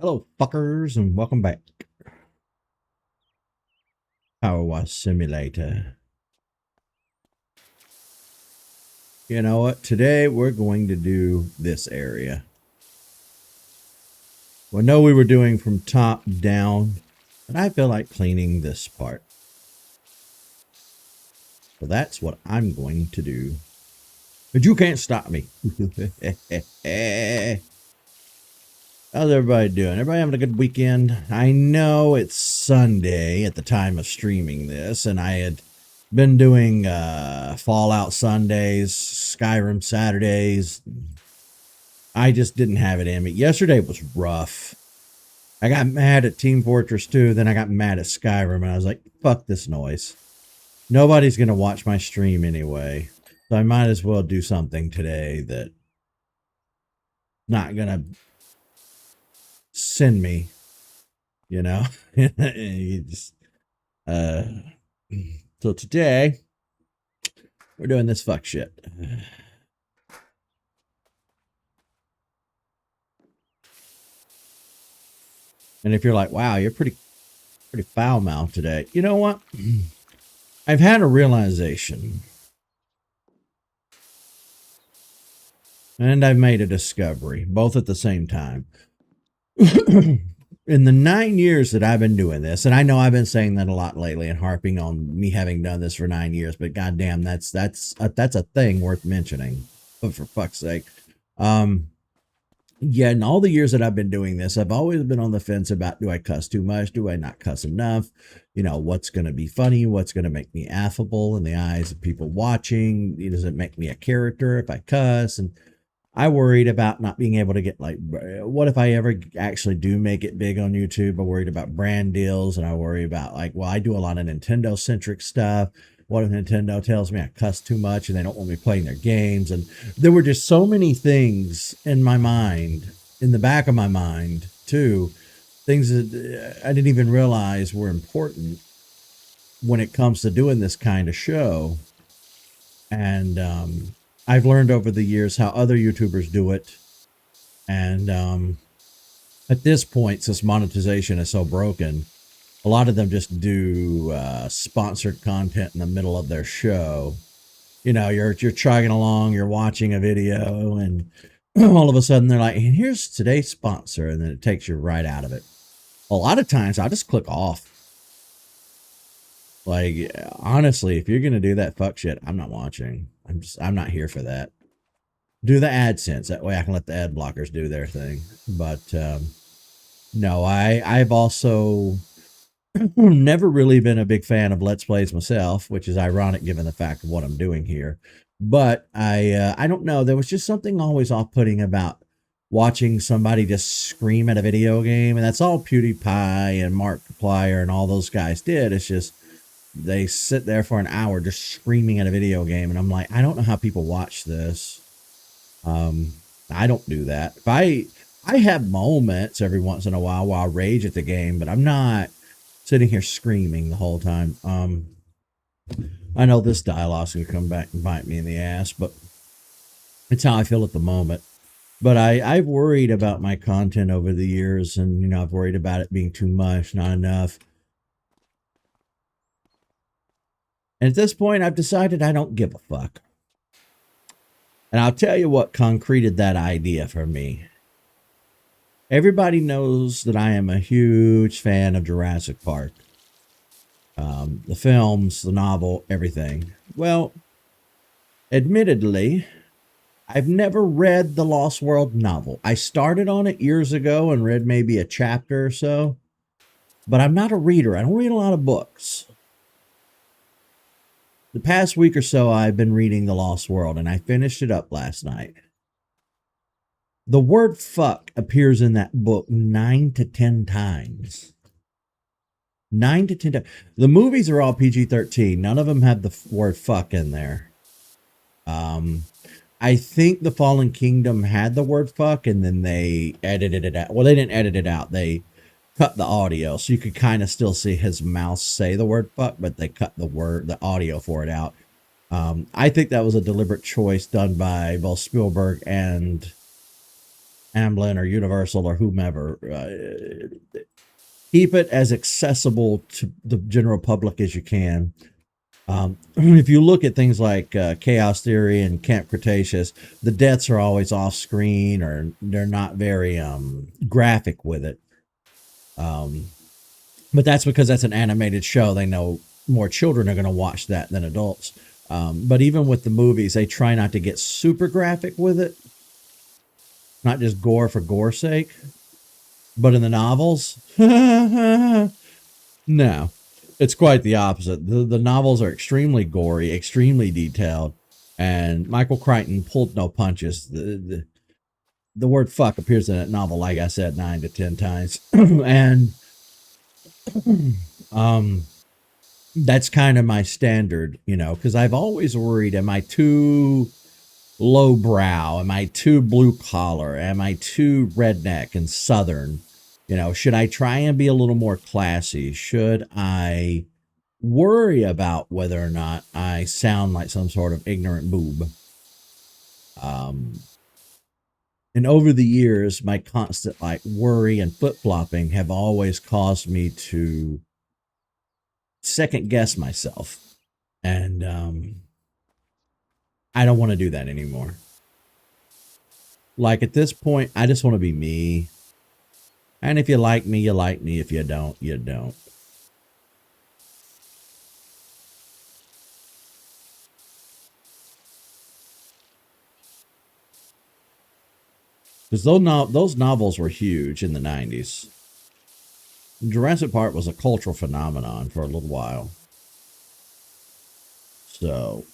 Hello, fuckers, and welcome back. Power Wash Simulator. You know what? Today we're going to do this area. Well, I know we were doing from top down, but I feel like cleaning this part. So that's what I'm going to do. But you can't stop me. How's everybody doing? Everybody having a good weekend? I know it's Sunday at the time of streaming this, and I had been doing Fallout Sundays, Skyrim Saturdays. I just didn't have it in me. Yesterday was rough. I got mad at Team Fortress 2, then I got mad at Skyrim, and I was like, fuck this noise. Nobody's going to watch my stream anyway, so I might as well do something today that not going to send me, you know? You just, so today, we're doing this fuck shit. And if you're like, wow, you're pretty foul-mouthed today. You know what? I've had a realization. And I've made a discovery, both at the same time. In the 9 years that I've been doing this, and I know I've been saying that a lot lately and harping on me having done this for 9 years, but goddamn, that's a thing worth mentioning. But for fuck's sake. Yeah, in all the years that I've been doing this, I've always been on the fence about, do I cuss too much? Do I not cuss enough? You know, what's going to be funny? What's going to make me affable in the eyes of people watching? Does it make me a character if I cuss? And I worried about not being able to get, like, what if I ever actually do make it big on YouTube? I worried about brand deals, and I worry about, like, well, I do a lot of Nintendo-centric stuff. What if Nintendo tells me I cuss too much and they don't want me playing their games? And there were just so many things in my mind, in the back of my mind, too, things that I didn't even realize were important when it comes to doing this kind of show. And I've learned over the years how other YouTubers do it. And at this point, since monetization is so broken, a lot of them just do sponsored content in the middle of their show. You know, you're chugging along, you're watching a video, and all of a sudden they're like, and here's today's sponsor, and then it takes you right out of it. A lot of times I just click off. Like, honestly, if you're going to do that fuck shit, I'm not watching. I'm not here for that. Do the AdSense. That way I can let the ad blockers do their thing. But no, I've also never really been a big fan of Let's Plays myself, which is ironic given the fact of what I'm doing here. But I don't know. There was just something always off-putting about watching somebody just scream at a video game. And that's all PewDiePie and Markiplier and all those guys did. It's just they sit there for an hour just screaming at a video game. And I'm like, I don't know how people watch this. I don't do that. If I have moments every once in a while I rage at the game, but I'm not sitting here screaming the whole time. I know this dialogue's gonna come back and bite me in the ass, but it's how I feel at the moment. But I've worried about my content over the years, and you know, I've worried about it being too much, not enough. And at this point, I've decided I don't give a fuck. And I'll tell you what concreted that idea for me. Everybody knows that I am a huge fan of Jurassic Park. The films, the novel, everything. Well, admittedly, I've never read the Lost World novel. I started on it years ago and read maybe a chapter or so. But I'm not a reader. I don't read a lot of books. The past week or so, I've been reading The Lost World, and I finished it up last night. The word fuck appears in that book 9 to 10 times. 9 to 10 times. The movies are all PG-13. None of them have the word fuck in there. I think The Fallen Kingdom had the word fuck, and then they edited it out. Well, they didn't edit it out. They cut the audio, so you could kind of still see his mouth say the word fuck, but they cut the audio for it out. I think that was a deliberate choice done by both Spielberg and Amblin or Universal or whomever. Keep it as accessible to the general public as you can. If you look at things like Chaos Theory and Camp Cretaceous, the deaths are always off screen or they're not very graphic with it. But that's because that's an animated show. They know more children are going to watch that than adults. But even with the movies, they try not to get super graphic with it, not just gore for gore's sake. But in the novels, no, it's quite the opposite. The novels are extremely gory, extremely detailed, and Michael Crichton pulled no punches. The word fuck appears in that novel, like I said, 9 to 10 times. And um, that's kind of my standard, because I've always worried, am I too lowbrow? Am I too blue collar? Am I too redneck and southern? Should I try and be a little more classy? Should I worry about whether or not I sound like some sort of ignorant boob? Um, and over the years, my constant like worry and flip flopping have always caused me to second guess myself. And I don't want to do that anymore. Like at this point, I just want to be me. And if you like me, you like me. If you don't, you don't. Because those novels were huge in the 90s. Jurassic Park was a cultural phenomenon for a little while. So,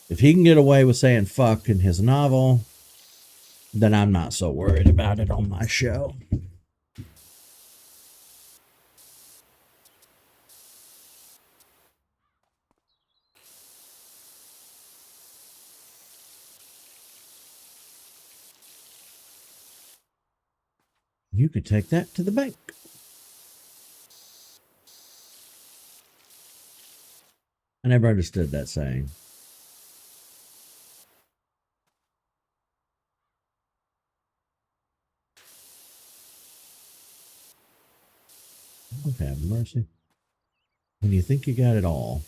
if he can get away with saying fuck in his novel, then I'm not so worried about it on my show. You could take that to the bank. I never understood that saying. Okay, have mercy. When you think you got it all,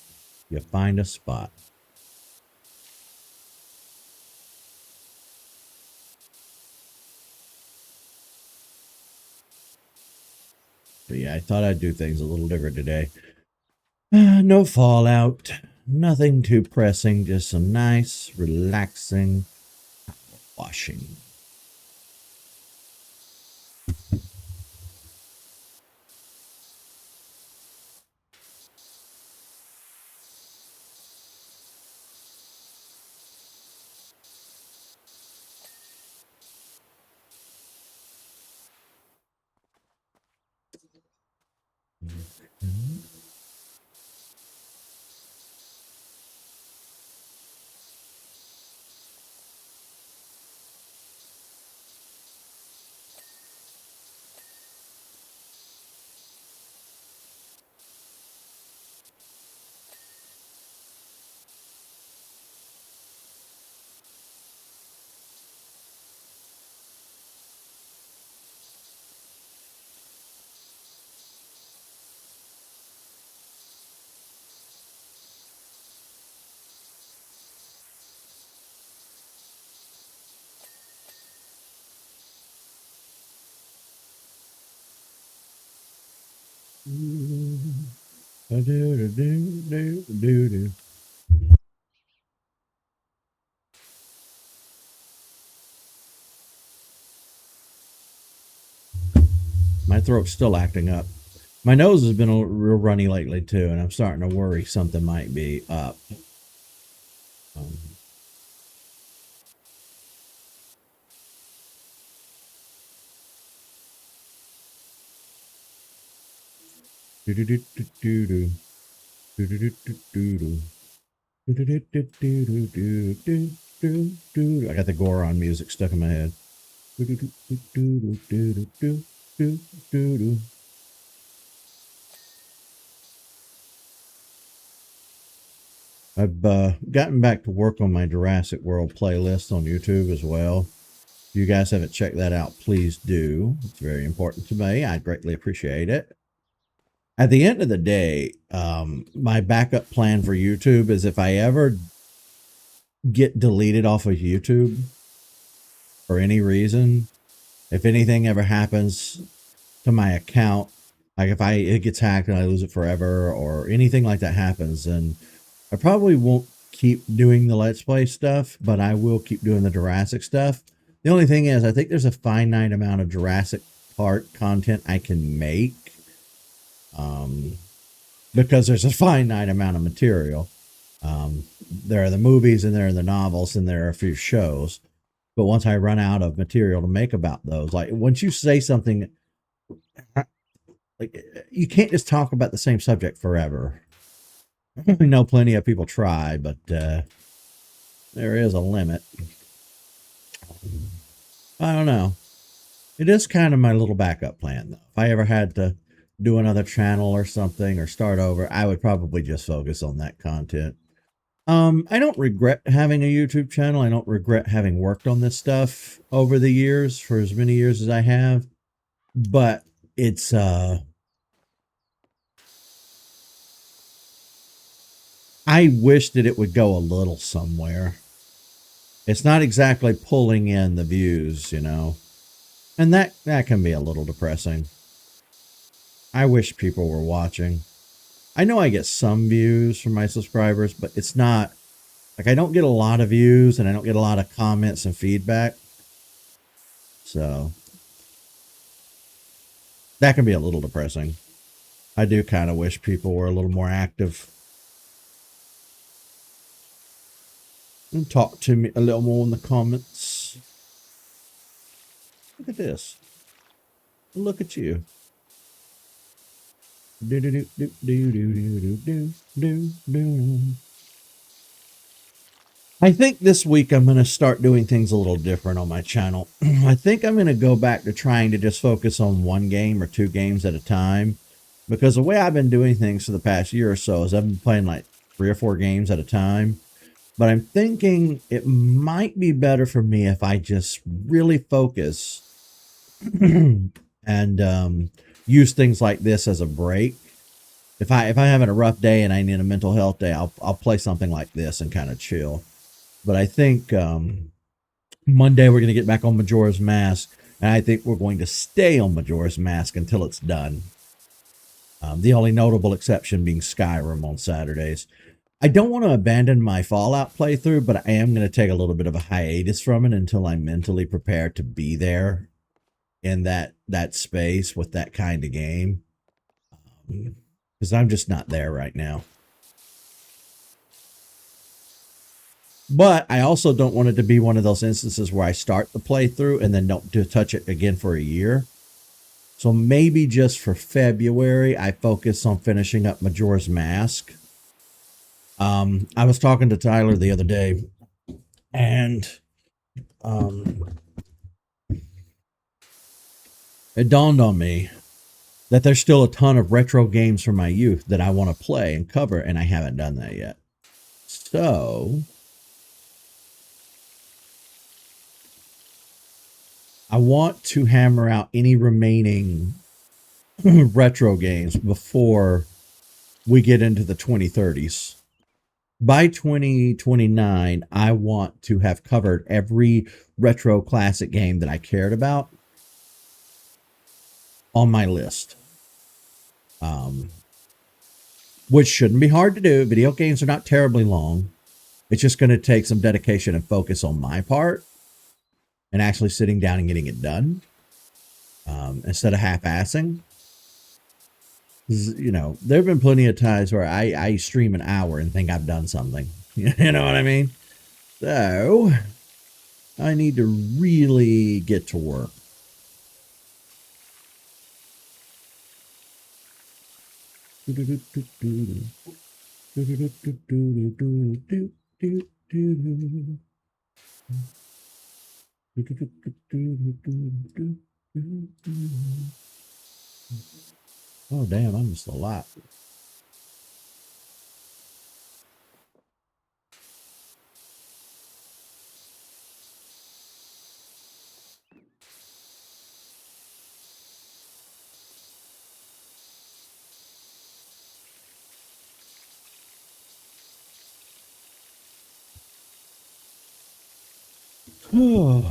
you find a spot. But yeah, I thought I'd do things a little different today. No fallout. Nothing too pressing. Just some nice, relaxing washing. My throat's still acting up. My nose has been real runny lately too, and I'm starting to worry something might be up. Um, I got the Goron music stuck in my head. I've gotten back to work on my Jurassic World playlist on YouTube as well. you guys haven't checked that out, please do. It's very important to me. I greatly appreciate it. At the end of the day, my backup plan for YouTube is if I ever get deleted off of YouTube for any reason, if anything ever happens to my account, like if it gets hacked and I lose it forever or anything like that happens, then I probably won't keep doing the Let's Play stuff, but I will keep doing the Jurassic stuff. The only thing is, I think there's a finite amount of Jurassic Park content I can make, because there's a finite amount of material. There are the movies and there are the novels and there are a few shows. But once I run out of material to make about those, like once you say something, like you can't just talk about the same subject forever. I know plenty of people try, but there is a limit. I don't know. It is kind of my little backup plan, though. If I ever had to do another channel or something or start over, I would probably just focus on that content. I don't regret having a YouTube channel. I don't regret having worked on this stuff over the years for as many years as I have, but it's I wish that it would go a little somewhere. It's not exactly pulling in the views, you know. And that can be a little depressing. I wish people were watching. I know I get some views from my subscribers, but it's not like I don't get a lot of views and I don't get a lot of comments and feedback. So that can be a little depressing. I do kind of wish people were a little more active and talk to me a little more in the comments. Look at this. Look at you. Do do do do do do do do do do. I think this week I'm going to start doing things a little different on my channel. I think I'm going to go back to trying to just focus on one game or two games at a time, because the way I've been doing things for the past year or so is I've been playing like 3 or 4 games at a time. But I'm thinking it might be better for me if I just really focus and use things like this as a break. If I'm having a rough day and I need a mental health day, I'll play something like this and kind of chill. But I think Monday we're going to get back on Majora's Mask, and I think we're going to stay on Majora's Mask until it's done. The only notable exception being Skyrim on Saturdays. I don't want to abandon my Fallout playthrough, but I am going to take a little bit of a hiatus from it until I'm mentally prepared to be there in that space with that kind of game. Because I'm just not there right now. But I also don't want it to be one of those instances where I start the playthrough and then don't touch it again for a year. So maybe just for February, I focus on finishing up Majora's Mask. I was talking to Tyler the other day, and it dawned on me that there's still a ton of retro games from my youth that I want to play and cover, and I haven't done that yet. So I want to hammer out any remaining retro games before we get into the 2030s. By 2029, I want to have covered every retro classic game that I cared about on my list. Which shouldn't be hard to do. Video games are not terribly long. It's just going to take some dedication and focus on my part and actually sitting down and getting it done, instead of half-assing. You know, there have been plenty of times where I stream an hour and think I've done something. You know what I mean? So I need to really get to work. Oh, damn, I missed a lot. Oh.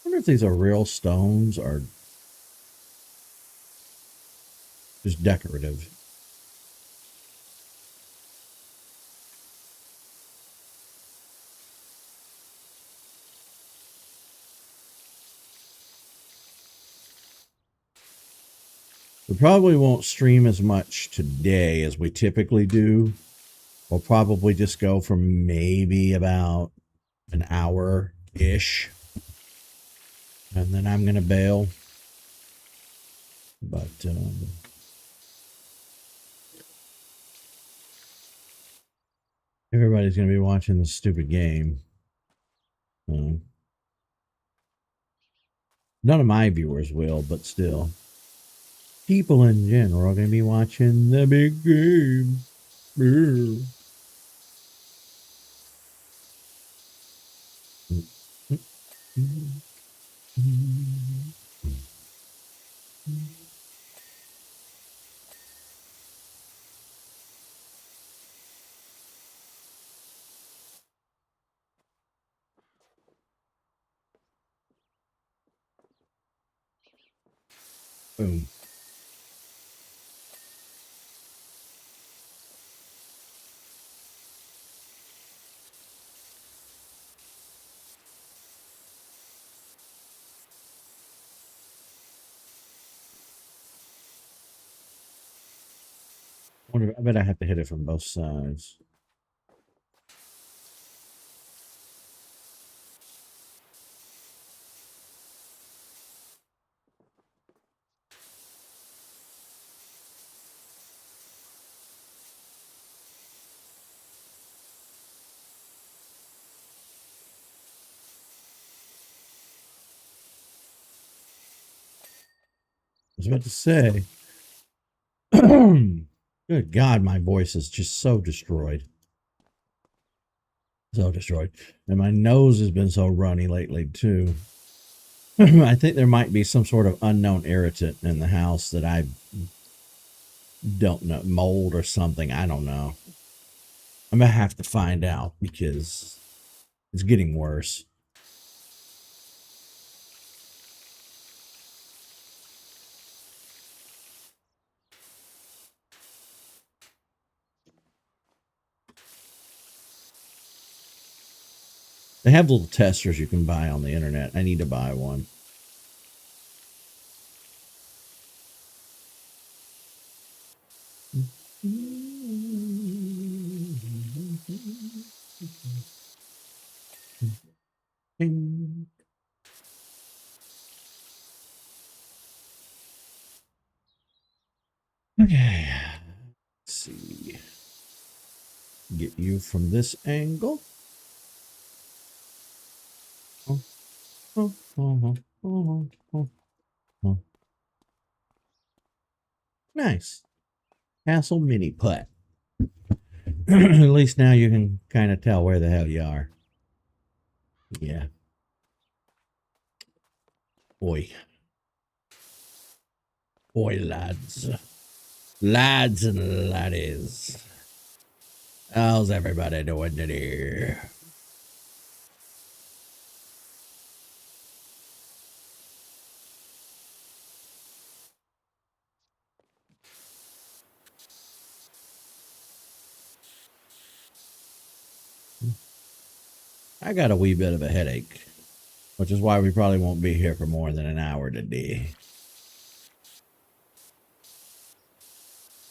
I wonder if these are real stones or just decorative. We probably won't stream as much today as we typically do. We'll probably just go for maybe about an hour ish, and then I'm gonna bail. But everybody's gonna be watching this stupid game. Um, None of my viewers will, but still, people in general are gonna be watching the big game. Yeah. Boom. I bet I have to hit it from both sides. I was about to say, good God, my voice is just so destroyed. So destroyed. And my nose has been so runny lately, too. I think there might be some sort of unknown irritant in the house that I don't know, mold or something. I don't know. I'm going to have to find out because it's getting worse. They have little testers you can buy on the internet. I need to buy one. Okay. Let's see. Get you from this angle. Oh, oh, oh, oh, oh, oh. Nice. Castle mini putt. At least now you can kind of tell where the hell you are. Yeah. Boy. Boy, lads. Lads and laddies. How's everybody doing today? I got a wee bit of a headache, which is why we probably won't be here for more than an hour today.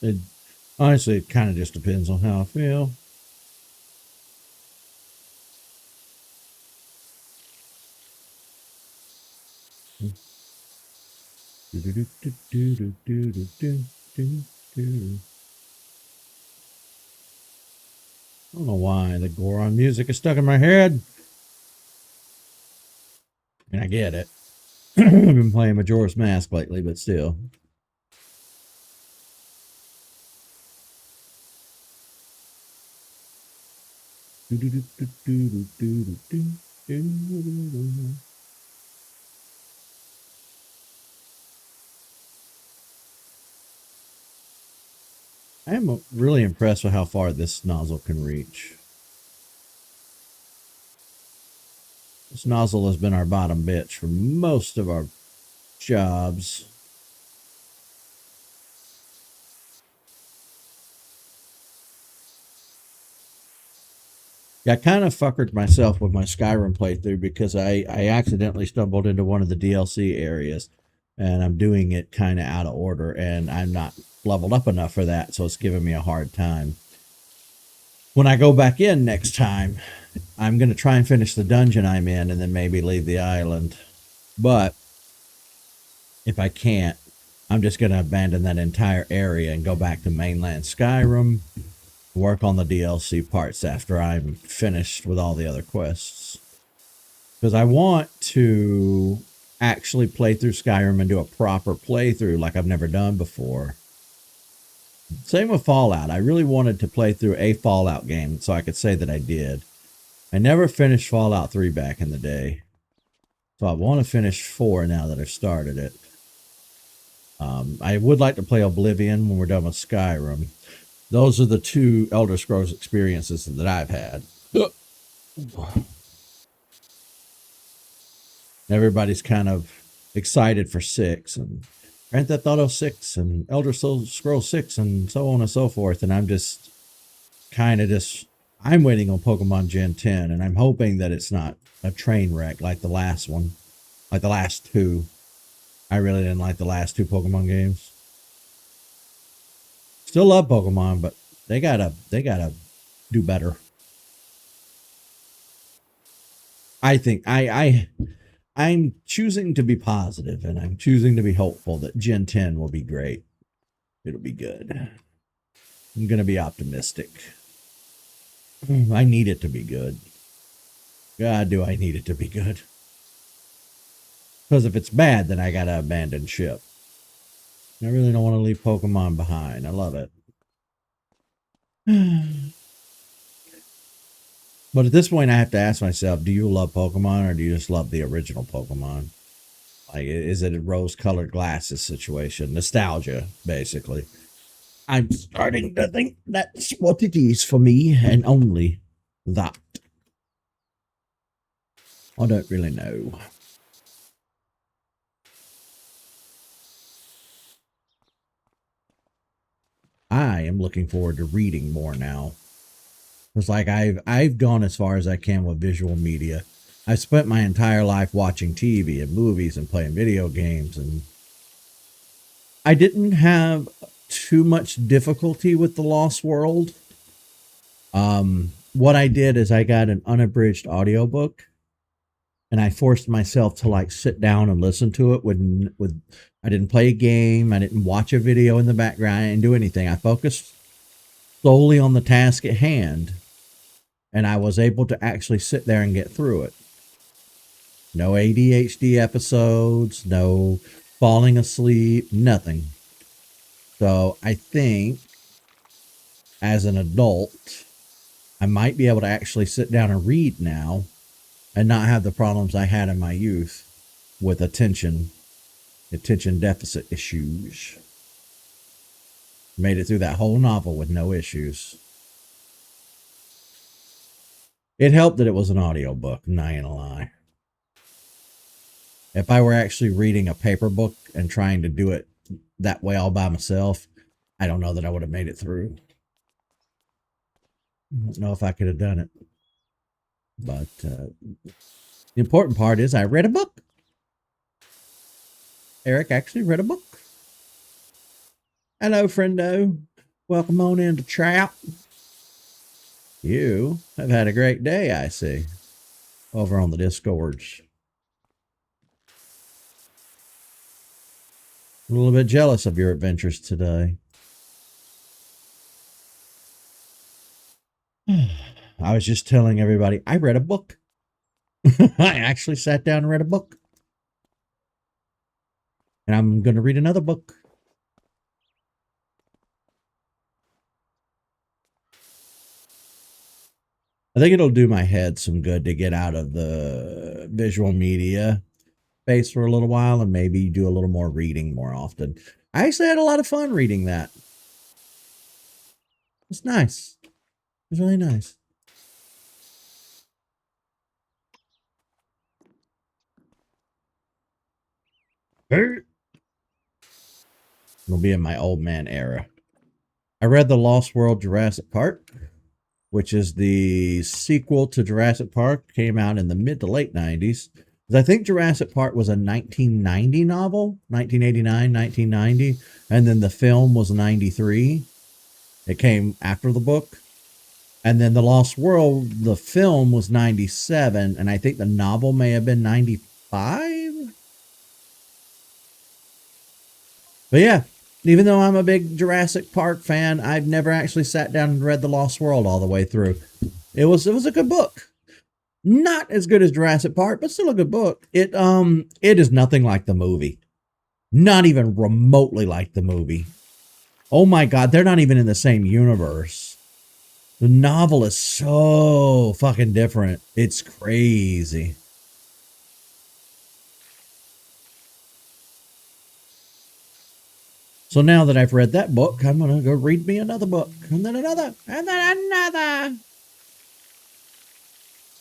It honestly, it kind of just depends on how I feel. I don't know why the Goron music is stuck in my head. And I get it. I've been playing Majora's Mask lately, but still. I don't know why the Goron I am really impressed with how far this nozzle can reach. This nozzle has been our bottom bitch for most of our jobs. Yeah, I kind of fuckered myself with my Skyrim playthrough because I accidentally stumbled into one of the DLC areas and I'm doing it kind of out of order and I'm not leveled up enough for that, so it's giving me a hard time. When I go back in next time, I'm going to try and finish the dungeon I'm in and then maybe leave the island. But if I can't, I'm just going to abandon that entire area and go back to mainland Skyrim, work on the DLC parts after I'm finished with all the other quests. Because I want to actually play through Skyrim and do a proper playthrough like I've never done before. Same with Fallout. I really wanted to play through a Fallout game so I could say that I did. I never finished Fallout 3 back in the day. So I want to finish 4 now that I've started it. I would like to play Oblivion when we're done with Skyrim. Those are the two Elder Scrolls experiences that I've had. Everybody's kind of excited for 6 and Grand Theft Auto 6 and Elder Scrolls 6 and so on and so forth. And I'm just kind of I'm waiting on Pokemon Gen 10 and I'm hoping that it's not a train wreck like the last one, like the last two. I really didn't like the last two Pokemon games. Still love Pokemon, but they gotta do better. I think I'm choosing to be positive and I'm choosing to be hopeful that Gen 10 will be great. It'll be good. I'm gonna be optimistic. I need it to be good. God, do I need it to be good? Because if it's bad, then I gotta abandon ship. I really don't want to leave Pokemon behind. I love it. But at this point, I have to ask myself, do you love Pokemon or do you just love the original Pokemon? Like, is it a rose-colored glasses situation? Nostalgia, basically. I'm starting to think that's what it is for me, and only that. I don't really know. I am looking forward to reading more now. It's like I've gone as far as I can with visual media. I've spent my entire life watching TV and movies and playing video games, and I didn't have too much difficulty with The Lost World. What I did is I got an unabridged audiobook and I forced myself to like sit down and listen to it with I didn't play a game, I didn't watch a video in the background, I didn't do anything. I focused solely on the task at hand and I was able to actually sit there and get through it. No ADHD episodes, no falling asleep, nothing. So I think as an adult, I might be able to actually sit down and read now and not have the problems I had in my youth with attention deficit issues. Made it through that whole novel with no issues. It helped that it was an audiobook, I'm not gonna lie. If I were actually reading a paper book and trying to do it that way all by myself, I don't know that I would have made it through. I don't know if I could have done it. But the important part is I read a book. Eric actually read a book. Hello, friendo. Welcome on into chat. You have had a great day, I see, over on the Discords. A little bit jealous of your adventures today. I was just telling everybody I read a book. I actually sat down and read a book. And I'm going to read another book. I think it'll do my head some good to get out of the visual media space for a little while and maybe do a little more reading more often. I actually had a lot of fun reading that. It's nice. It's really nice. It'll be in my old man era. I read The Lost World Jurassic Park, which is the sequel to Jurassic Park, came out in the mid to late 90s. I think Jurassic Park was a 1990 novel, 1989, 1990, and then the film was 93. It came after the book. And then The Lost World, the film was 97, and I think the novel may have been 95. But yeah, even though I'm a big Jurassic Park fan, I've never actually sat down and read The Lost World all the way through. It was a good book. Not as good as Jurassic Park, but still a good book. It is nothing like the movie. Not even remotely like the movie. Oh my god, they're not even in the same universe. The novel is so fucking different. It's crazy. So now that I've read that book, I'm going to go read me another book. And then another. And then another.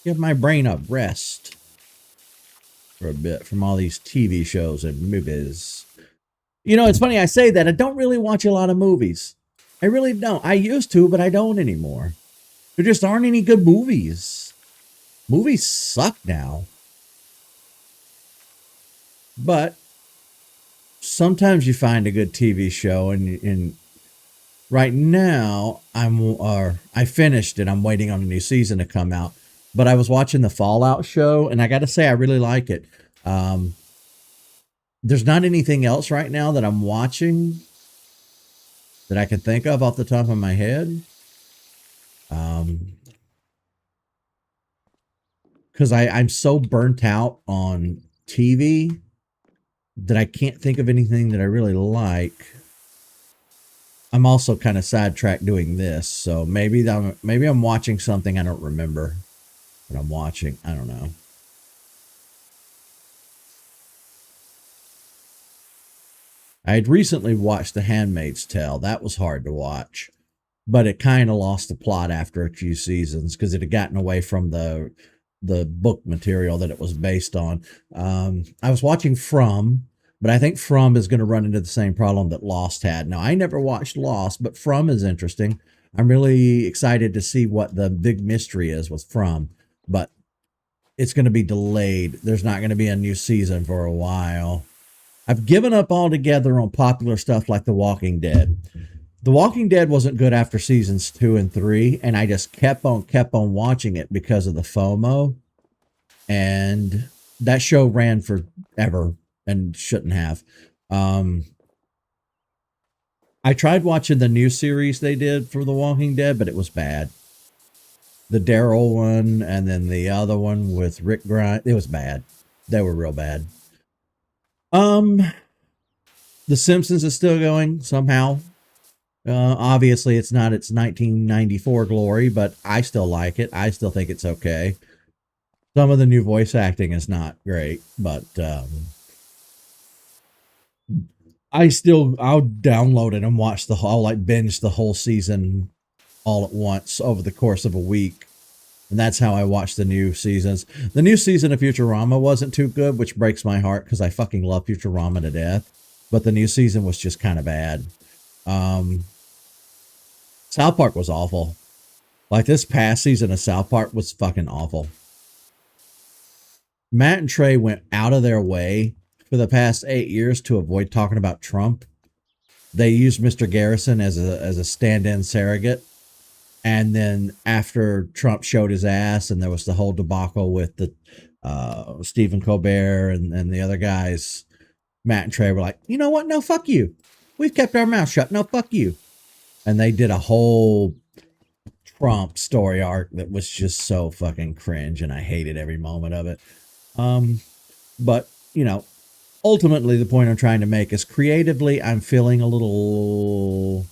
Give my brain a rest for a bit from all these TV shows and movies. You know, it's funny I say that. I don't really watch a lot of movies. I really don't. I used to, but I don't anymore. There just aren't any good movies. Movies suck now. But sometimes you find a good TV show, and right now I finished it. I'm waiting on a new season to come out. But I was watching the Fallout show, and I got to say I really like it. There's not anything else right now that I'm watching that I can think of off the top of my head. Because I'm so burnt out on TV that I can't think of anything that I really like. I'm also kind of sidetracked doing this, so maybe I'm watching something I don't remember what I'm watching. I don't know. I had recently watched The Handmaid's Tale. That was hard to watch, but it kind of lost the plot after a few seasons because it had gotten away from the book material that it was based on. I was watching From, but I think From is going to run into the same problem that Lost had. Now, I never watched Lost, but From is interesting. I'm really excited to see what the big mystery is with From, but it's going to be delayed. There's not going to be a new season for a while. I've given up altogether on popular stuff like The Walking Dead. The Walking Dead wasn't good after seasons 2 and 3, and I just kept on watching it because of the FOMO. And that show ran forever and shouldn't have. I tried watching the new series they did for The Walking Dead, but it was bad. The Daryl one and then the other one with Rick Grimes, it was bad. They were real bad. The Simpsons is still going somehow. Obviously, it's not its 1994 glory, but I still like it. I still think it's okay. Some of the new voice acting is not great, but I'll download it and watch I'll like binge the whole season all at once over the course of a week. And that's how I watch the new seasons. The new season of Futurama wasn't too good, which breaks my heart because I fucking love Futurama to death. But the new season was just kind of bad. South Park was awful. Like this past season of South Park was fucking awful. Matt and Trey went out of their way for the past 8 years to avoid talking about Trump. They used Mr. Garrison as a stand-in surrogate. And then after Trump showed his ass and there was the whole debacle with the Stephen Colbert and the other guys, Matt and Trey were like, you know what? No, fuck you. We've kept our mouth shut. No, fuck you. And they did a whole Trump story arc that was just so fucking cringe, and I hated every moment of it. But, you know, ultimately the point I'm trying to make is creatively I'm feeling a little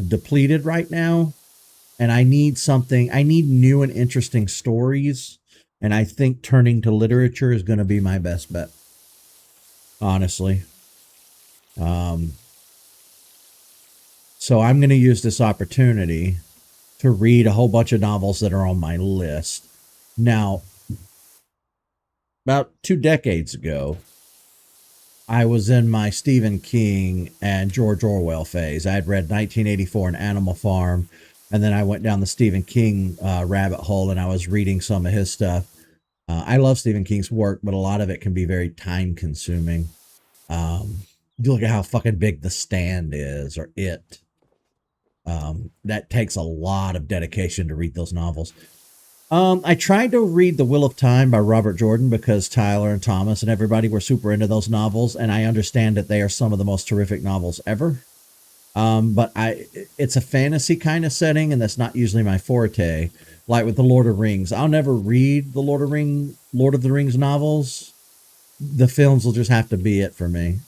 depleted right now, and I need new and interesting stories, and I think turning to literature is going to be my best bet, honestly. So I'm going to use this opportunity to read a whole bunch of novels that are on my list. Now, about 2 decades ago, I was in my Stephen King and George Orwell phase. I had read 1984 and Animal Farm, and then I went down the Stephen King rabbit hole and I was reading some of his stuff. I love Stephen King's work, but a lot of it can be very time consuming. You look at how fucking big The Stand is or It. That takes a lot of dedication to read those novels. I tried to read The Wheel of Time by Robert Jordan because Tyler and Thomas and everybody were super into those novels, and I understand that they are some of the most terrific novels ever. But it's a fantasy kind of setting, and that's not usually my forte. Like with the Lord of Rings, I'll never read the Lord of the Rings novels. The films will just have to be it for me.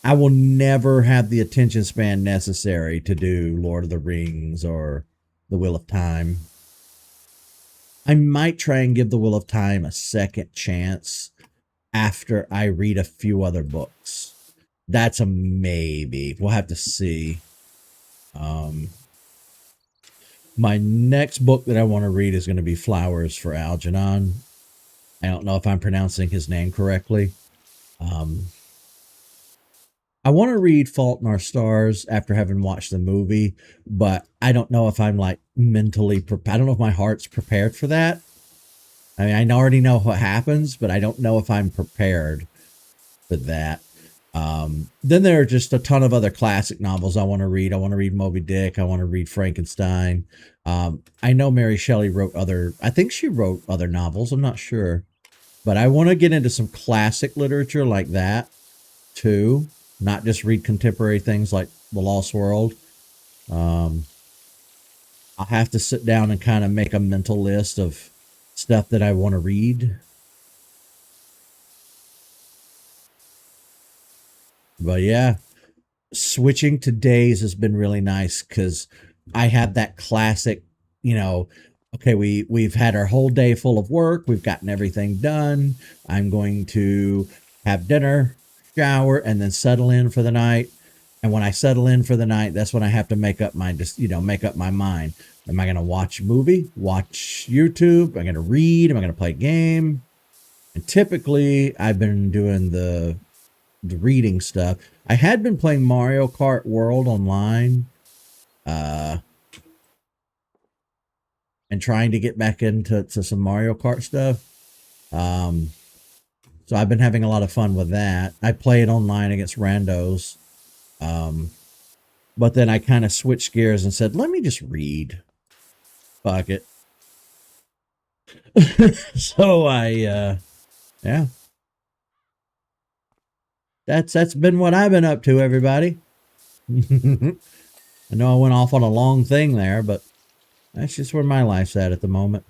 I will never have the attention span necessary to do Lord of the Rings or The Wheel of Time. I might try and give The Wheel of Time a second chance after I read a few other books. That's a maybe. We'll have to see. Um, my next book that I want to read is going to be Flowers for Algernon. I don't know if I'm pronouncing his name correctly. Um, I want to read Fault in Our Stars after having watched the movie, but I don't know if I'm like mentally prepared. I don't know if my heart's prepared for that. I mean, I already know what happens, but I don't know if I'm prepared for that. Then there are just a ton of other classic novels I want to read. I want to read Moby Dick. I want to read Frankenstein. I know Mary Shelley wrote I think she wrote other novels. I'm not sure. But I want to get into some classic literature like that too, not just read contemporary things like The Lost World. Um, I'll have to sit down and kind of make a mental list of stuff that I want to read. But yeah, switching to days has been really nice because I have that classic, you know, okay, we've had our whole day full of work, we've gotten everything done. I'm going to have dinner, shower, and then settle in for the night. And when I settle in for the night, that's when I have to make up my just make up my mind. Am I going to watch a movie, watch YouTube? Am I going to read? Am I going to play a game? And typically, I've been doing the reading stuff. I had been playing Mario Kart World online, uh, and trying to get back into some Mario Kart stuff. Um, so I've been having a lot of fun with that. I play it online against randos. Um, but then I kind of switched gears and said, let me just read. Fuck it. So yeah, that's been what I've been up to, everybody. I know I went off on a long thing there, but that's just where my life's at the moment.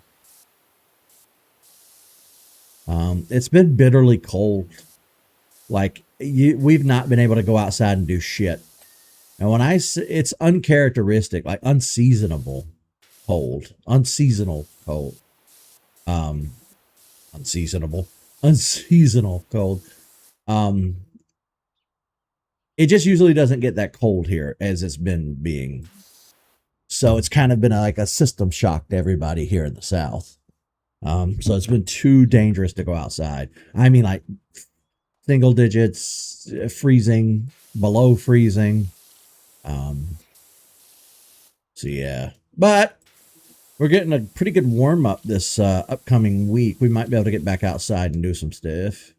It's been bitterly cold. Like we've not been able to go outside and do shit. And when it's uncharacteristic, like unseasonable cold, unseasonal cold, um, unseasonable, unseasonal cold. Um, it just usually doesn't get that cold here as it's been being. So it's kind of been like a system shock to everybody here in the South. So it's been too dangerous to go outside. I mean, like single digits, freezing, below freezing. Um, so yeah, but we're getting a pretty good warm up this upcoming week. We might be able to get back outside and do some stuff.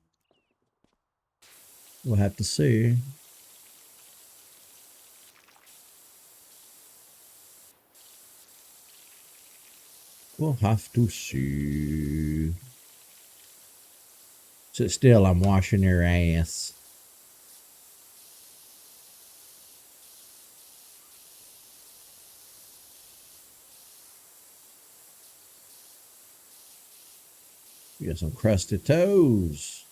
We'll have to see. We'll have to see. Sit still, I'm washing your ass. You got some crusty toes.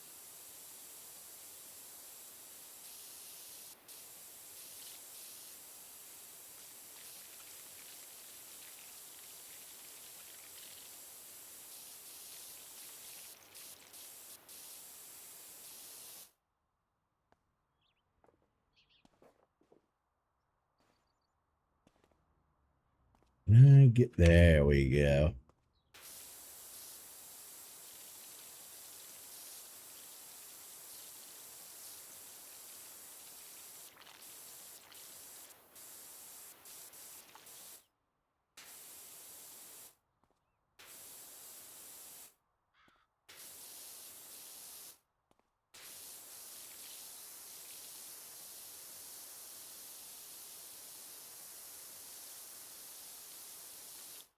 There we go.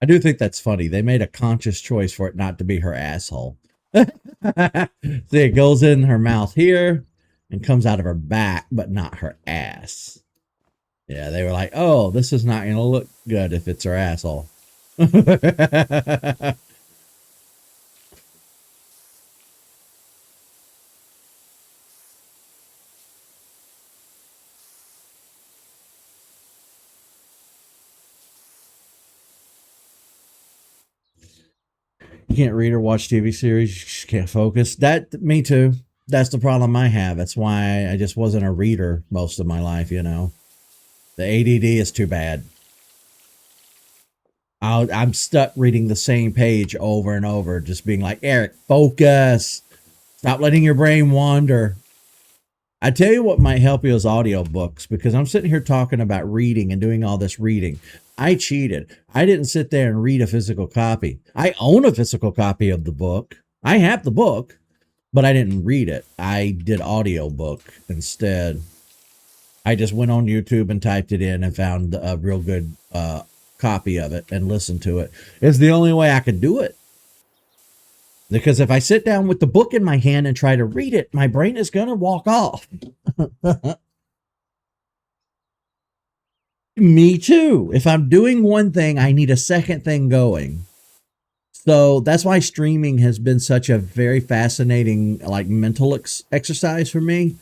I do think that's funny. They made a conscious choice for it not to be her asshole. See, it goes in her mouth here and comes out of her back, but not her ass. Yeah, they were like, oh, this is not going to look good if it's her asshole. You can't read or watch TV series. You just can't focus. Me too. That's the problem I have. That's why I just wasn't a reader most of my life, you know. The ADD is too bad. I'm stuck reading the same page over and over, just being like, Eric, focus. Stop letting your brain wander. I tell you what might help you is audiobooks, because I'm sitting here talking about reading and doing all this reading. I cheated. I didn't sit there and read a physical copy. I own a physical copy of the book. I have the book, but I didn't read it. I did audiobook instead. I just went on YouTube and typed it in and found a real good copy of it and listened to it. It's the only way I could do it. Because if I sit down with the book in my hand and try to read it, my brain is going to walk off. Me too. If I'm doing one thing, I need a second thing going. So that's why streaming has been such a very fascinating, like, mental exercise for me.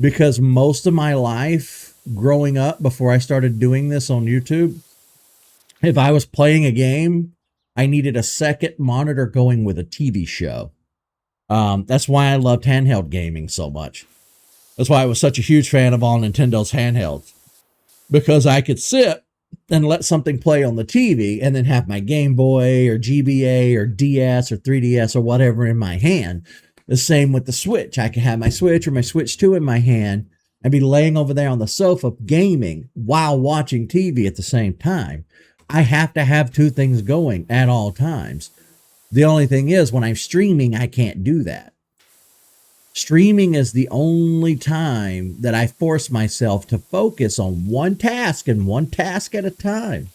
Because most of my life growing up, before I started doing this on YouTube, if I was playing a game, I needed a second monitor going with a TV show. That's why I loved handheld gaming so much. That's why I was such a huge fan of all Nintendo's handhelds, because I could sit and let something play on the TV and then have my Game Boy or GBA or DS or 3DS or whatever in my hand. The same with the Switch. I could have my Switch or my Switch 2 in my hand and be laying over there on the sofa gaming while watching TV at the same time. I have to have two things going at all times. The only thing is, when I'm streaming, I can't do that. Streaming is the only time that I force myself to focus on one task and one task at a time.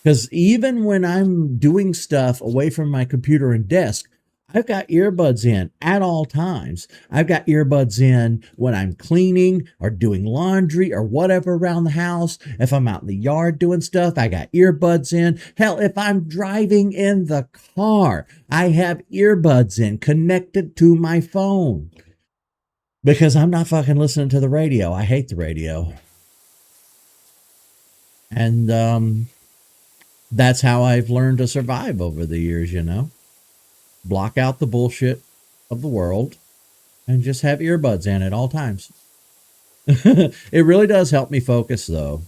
Because even when I'm doing stuff away from my computer and desk, I've got earbuds in at all times. I've got earbuds in when I'm cleaning or doing laundry or whatever around the house. If I'm out in the yard doing stuff, I got earbuds in. Hell, if I'm driving in the car, I have earbuds in connected to my phone. Because I'm not fucking listening to the radio. I hate the radio. And that's how I've learned to survive over the years, you know. Block out the bullshit of the world and just have earbuds in at all times. It really does help me focus, though.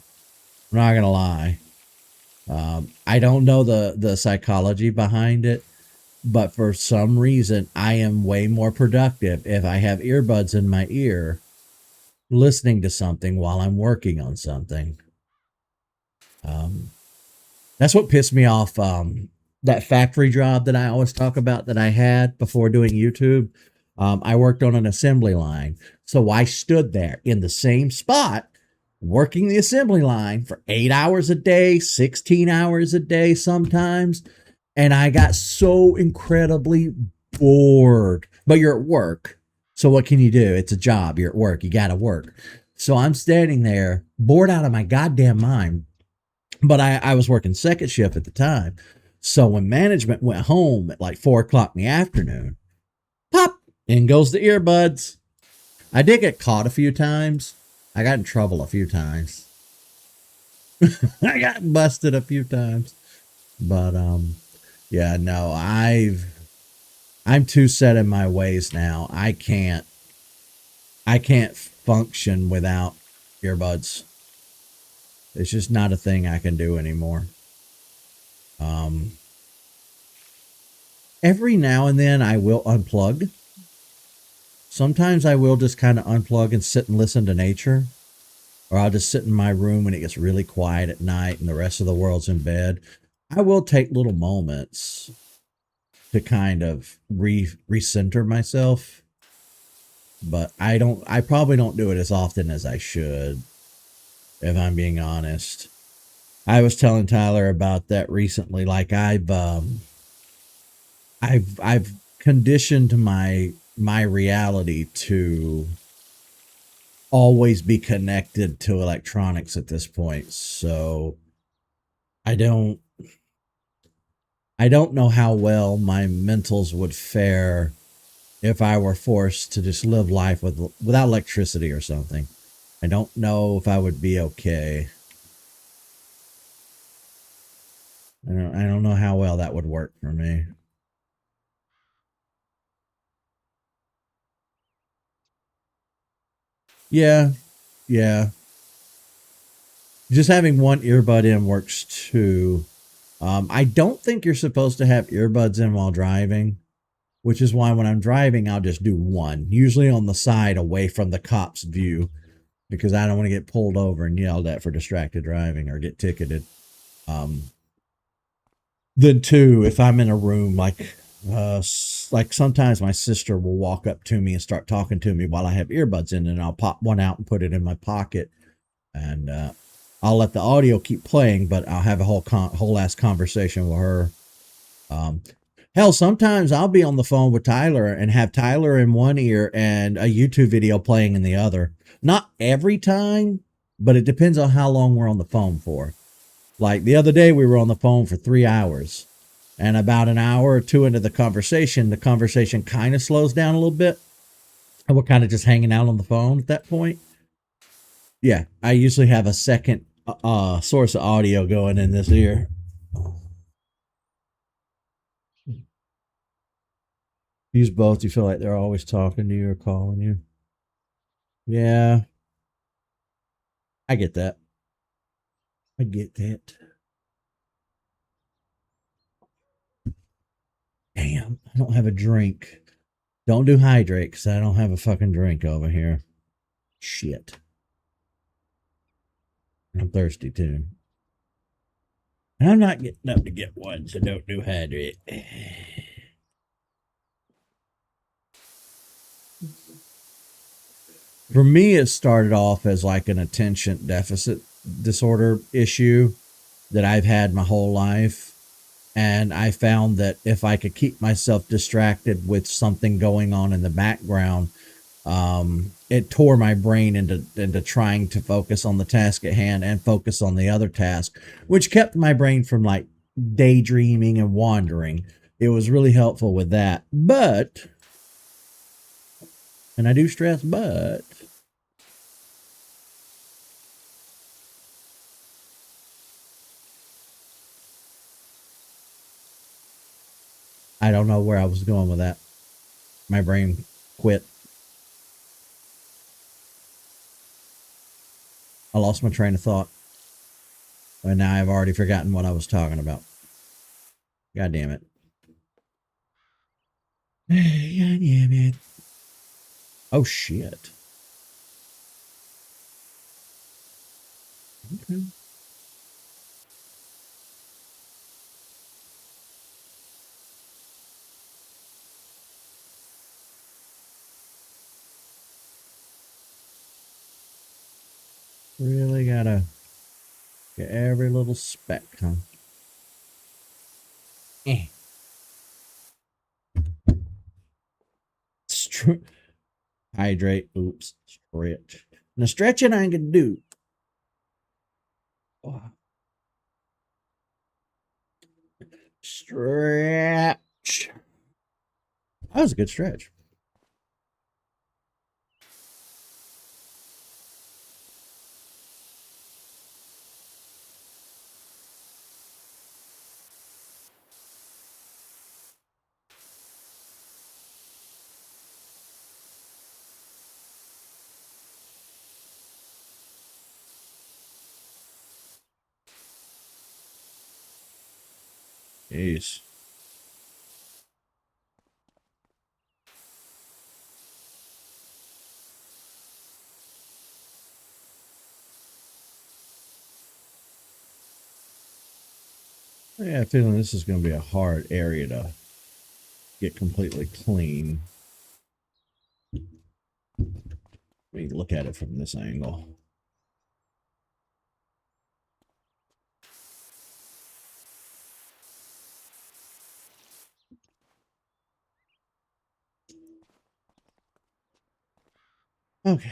I'm not gonna lie. I don't know the psychology behind it, but for some reason, I am way more productive if I have earbuds in my ear, listening to something while I'm working on something. That's what pissed me off. That factory job that I always talk about that I had before doing YouTube. I worked on an assembly line. So I stood there in the same spot working the assembly line for 8 hours a day, 16 hours a day sometimes. And I got so incredibly bored. But you're at work. So what can you do? It's a job. You're at work. You got to work. So I'm standing there bored out of my goddamn mind. But I was working second shift at the time. So when management went home at like 4 o'clock in the afternoon, pop, in goes the earbuds. I did get caught a few times. I got in trouble a few times. I got busted a few times. But yeah, no, I'm too set in my ways now. I can't function without earbuds. It's just not a thing I can do anymore. Um, every now and then I will unplug. Sometimes I will just kind of unplug and sit and listen to nature. Or I'll just sit in my room when it gets really quiet at night and the rest of the world's in bed. I will take little moments to kind of recenter myself, but I probably don't do it as often as I should, if I'm being honest. I was telling Tyler about that recently. Like I've conditioned my reality to always be connected to electronics at this point. So I don't I don't know how well my mentals would fare if I were forced to just live life without electricity or something. I don't know if I would be okay. I don't know how well that would work for me. Yeah, yeah. Just having one earbud in works too. I don't think you're supposed to have earbuds in while driving, which is why when I'm driving, I'll just do one, usually on the side away from the cop's view, because I don't want to get pulled over and yelled at for distracted driving or get ticketed. Um, then two, if I'm in a room like sometimes my sister will walk up to me and start talking to me while I have earbuds in, and I'll pop one out and put it in my pocket, and I'll let the audio keep playing, but I'll have a whole ass conversation with her. Um, hell, sometimes I'll be on the phone with Tyler and have Tyler in one ear and a YouTube video playing in the other. Not every time, but it depends on how long we're on the phone for. Like the other day, we were on the phone for 3 hours, and about an hour or two into the conversation kind of slows down a little bit, and we're kind of just hanging out on the phone at that point. Yeah, I usually have a second source of audio going in this ear. Use both. You feel like they're always talking to you or calling you. Yeah, I get that. I get that. Damn, I don't have a drink. Don't do hydrate because I don't have a fucking drink over here. Shit. I'm thirsty too. And I'm not getting up to get one, so don't do hydrate. For me, it started off as like an attention deficit disorder issue that I've had my whole life. And I found that if I could keep myself distracted with something going on in the background, it tore my brain into trying to focus on the task at hand and focus on the other task, which kept my brain from like daydreaming and wandering. It was really helpful with that. But, and I do stress, but I don't know where I was going with that. My brain quit. I lost my train of thought. And now I've already forgotten what I was talking about. God damn it. God damn it. Oh shit. Okay. Really gotta get every little speck, huh? Eh. Hydrate. Oops. Stretch. Now stretching I can do. Oh, stretch. That was a good stretch. Jeez. I got a feeling this is going to be a hard area to get completely clean. Let me look at it from this angle. Okay.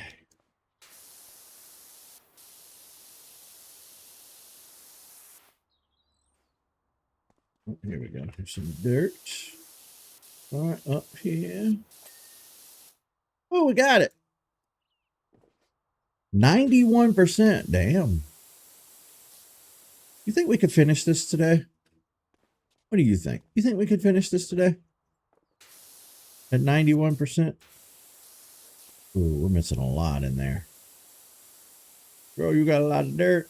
Oh, here we go. Here's some dirt. All right, up here. Oh, we got it. 91%. Damn. You think we could finish this today? What do you think? You think we could finish this today? At 91%? Ooh, we're missing a lot in there. Bro, you got a lot of dirt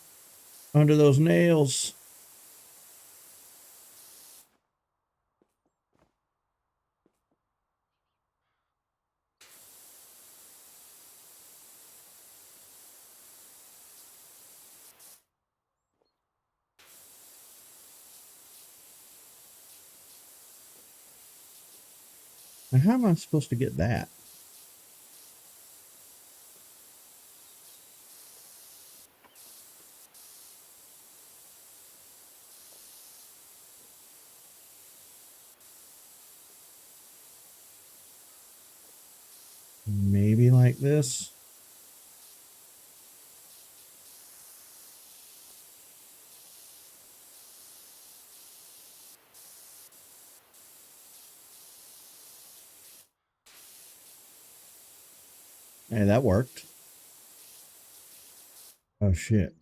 under those nails. Now, how am I supposed to get that? Maybe like this. Hey, that worked. Oh, shit.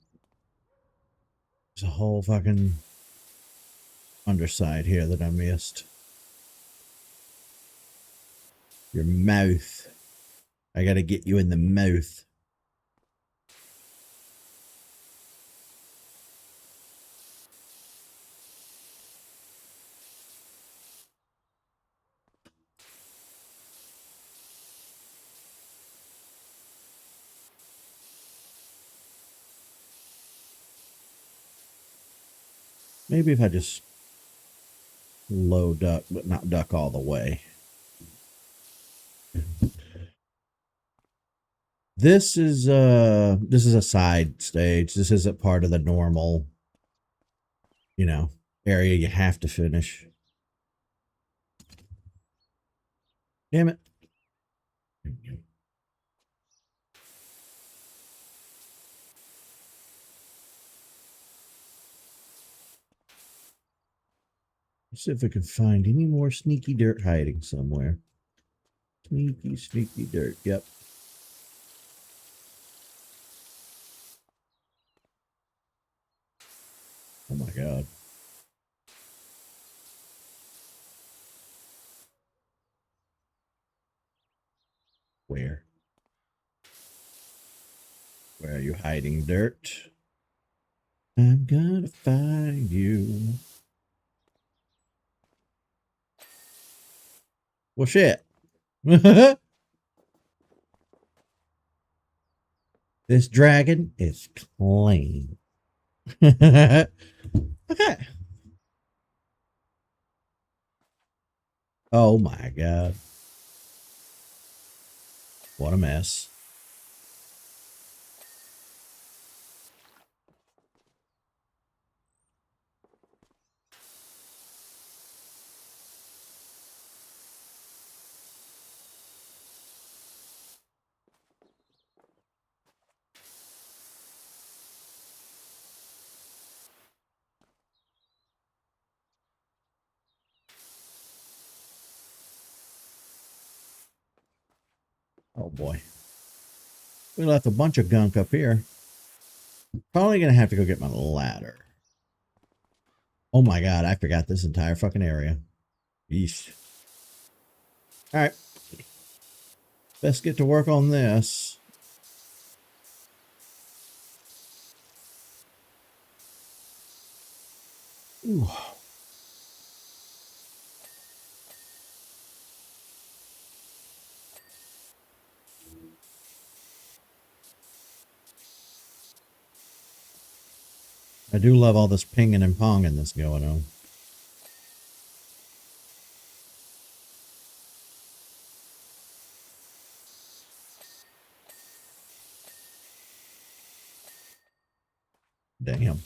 There's a whole fucking underside here that I missed. Your mouth. I gotta get you in the mouth. Maybe if I just low duck, but not duck all the way. This is a side stage. This isn't part of the normal, area you have to finish. Damn it. Let's see if I can find any more sneaky dirt hiding somewhere. Sneaky, sneaky dirt. Yep. Oh my God. Where? Where are you hiding, dirt? I'm gonna find you. Well, shit. This dragon is clean. Okay. Oh my God. What a mess. Oh boy. We left a bunch of gunk up here. Probably gonna have to go get my ladder. Oh my God, I forgot this entire fucking area. Yeesh. Alright. Best get to work on this. Ooh. I do love all this pinging and ponging that's going on. Damn.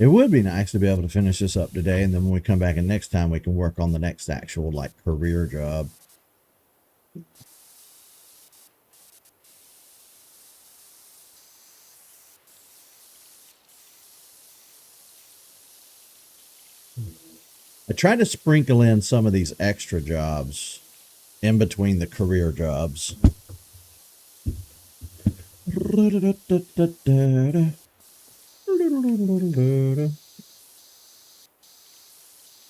It would be nice to be able to finish this up today, and then when we come back and next time we can work on the next actual like career job. I try to sprinkle in some of these extra jobs in between the career jobs.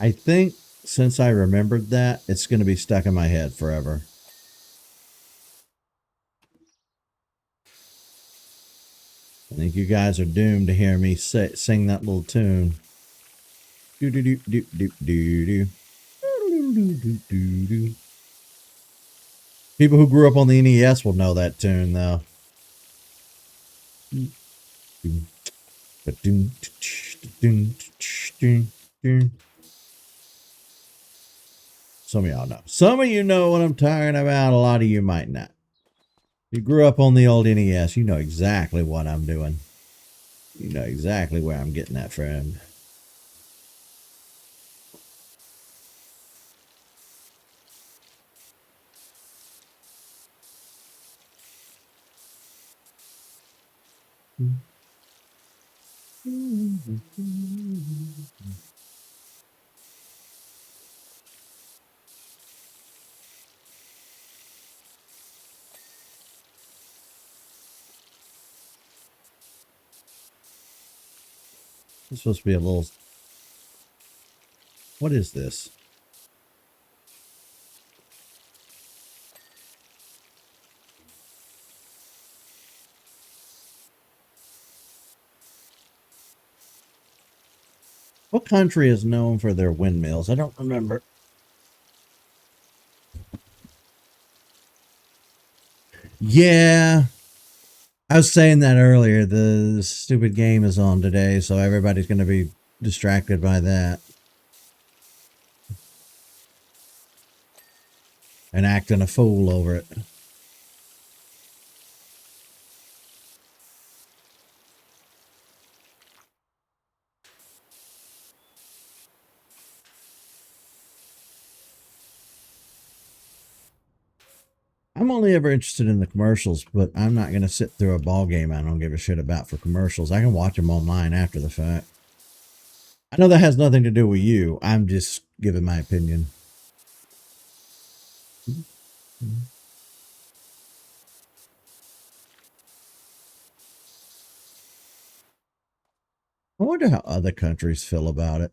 I think since I remembered that, it's going to be stuck in my head forever. I think you guys are doomed to hear me sing that little tune. Do do do do do do do. People who grew up on the NES will know that tune, though. Some of y'all know. Some of you know what I'm talking about. A lot of you might not. You grew up on the old NES. You know exactly what I'm doing. You know exactly where I'm getting that from. It's supposed to be a little... What is this? What country is known for their windmills? I don't remember. Yeah. I was saying that earlier. The stupid game is on today, so everybody's going to be distracted by that. And acting a fool over it. I'm only ever interested in the commercials, but I'm not going to sit through a ball game I don't give a shit about for commercials. I can watch them online after the fact. I know that has nothing to do with you. I'm just giving my opinion. I wonder how other countries feel about it.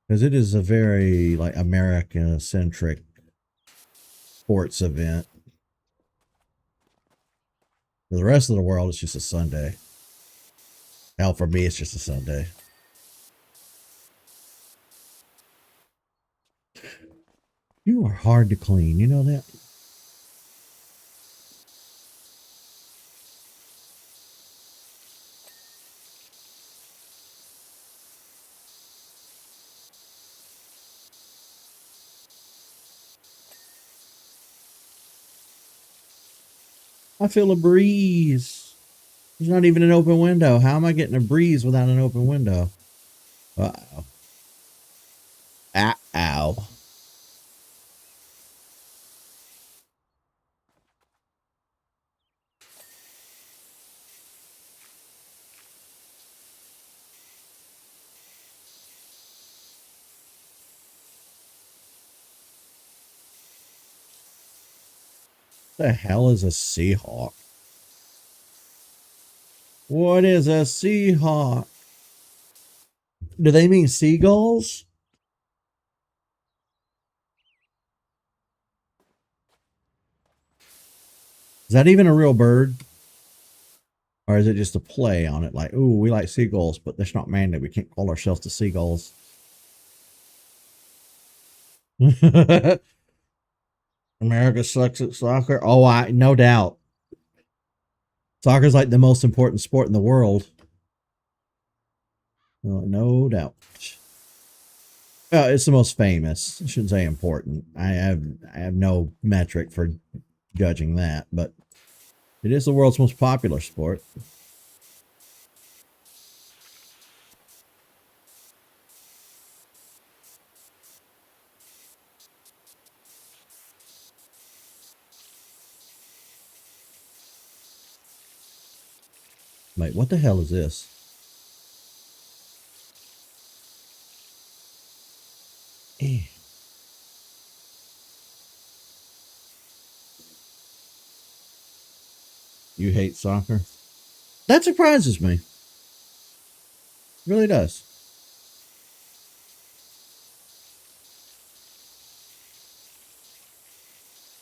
Because it is a very like American-centric sports event. For the rest of the world, it's just a Sunday. Hell, for me, it's just a Sunday. You are hard to clean. You know that? I feel a breeze. There's not even an open window. How am I getting a breeze without an open window? Uh-oh. Ow. The hell is a Seahawk? What is a Seahawk? Do they mean seagulls? Is that even a real bird? Or is it just a play on it? Like, ooh, we like seagulls, but that's not manly. We can't call ourselves the seagulls. America sucks at soccer. Oh, I no doubt. Soccer's like the most important sport in the world. No doubt. It's the most famous. I shouldn't say important. I have no metric for judging that, but it is the world's most popular sport. Wait, what the hell is this? Eh, you hate soccer? That surprises me. It really does.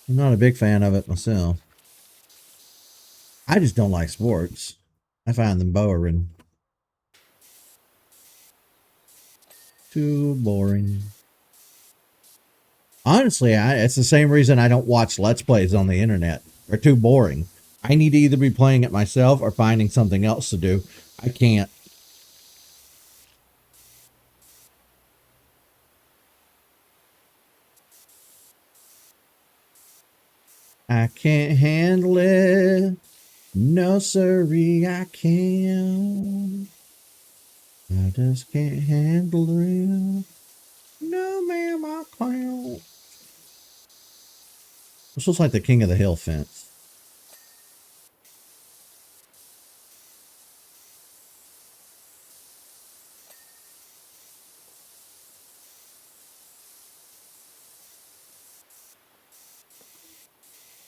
I'm not a big fan of it myself. I just don't like sports. I find them boring. Too boring. Honestly, it's the same reason I don't watch Let's Plays on the internet. They're too boring. I need to either be playing it myself or finding something else to do. I can't. I can't handle it. No, sirree, I can't. I just can't handle it. No, ma'am, I can't. This looks like the King of the Hill fence.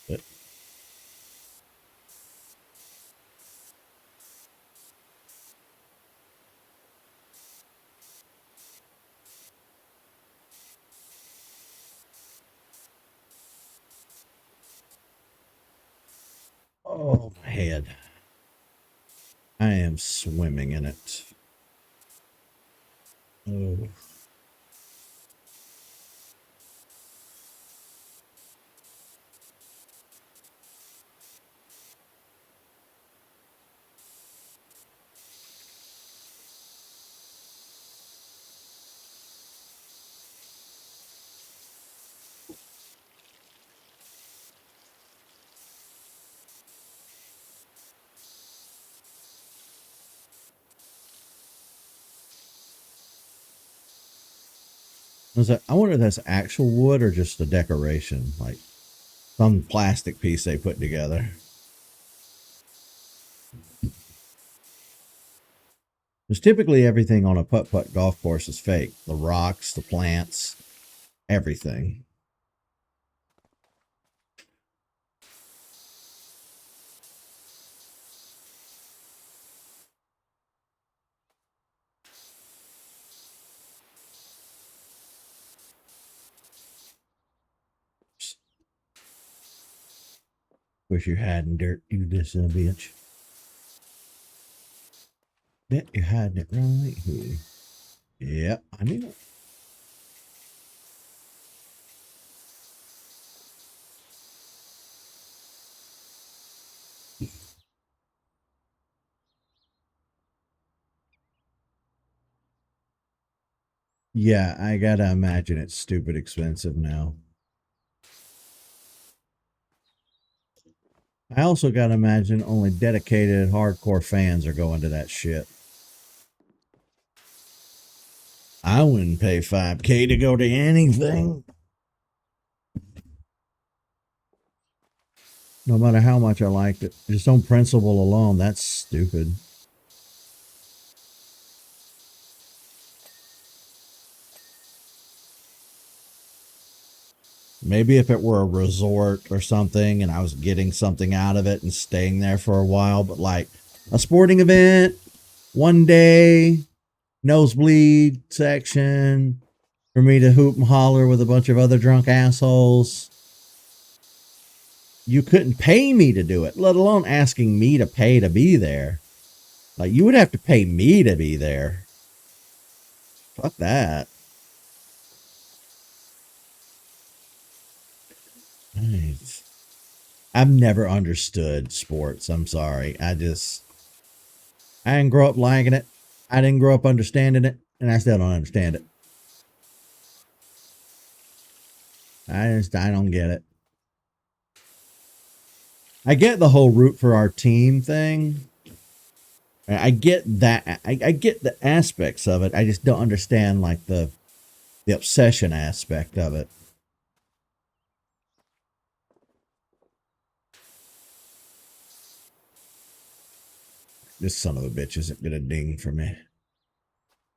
But, oh, my head. I am swimming in it. Oh. I wonder if that's actual wood or just a decoration, like some plastic piece they put together. Because typically everything on a putt-putt golf course is fake. The rocks, the plants, everything. Wish you hadn't dirt, you this son of a bitch. Bet you're hiding it right here. Yep, I knew it. Yeah, I gotta imagine it's stupid expensive now. I also gotta imagine only dedicated hardcore fans are going to that shit. I wouldn't pay 5K to go to anything. No matter how much I liked it. Just on principle alone, that's stupid. Maybe if it were a resort or something and I was getting something out of it and staying there for a while, but like a sporting event, one day, nosebleed section for me to hoop and holler with a bunch of other drunk assholes. you couldn't pay me to do it, let alone asking me to pay to be there. Like, you would have to pay me to be there. Fuck that. Nice. I've never understood sports. I'm sorry. I didn't grow up liking it. I didn't grow up understanding it, and I still don't understand it. I don't get it. I get the whole root for our team thing. I get that. I get the aspects of it. I just don't understand like the obsession aspect of it. This son of a bitch isn't gonna ding for me.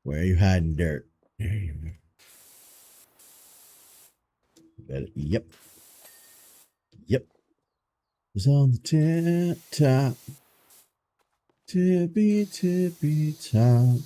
Where are you hiding dirt? There you go. Yep. Yep. It's on the tip top. Tippy tippy top.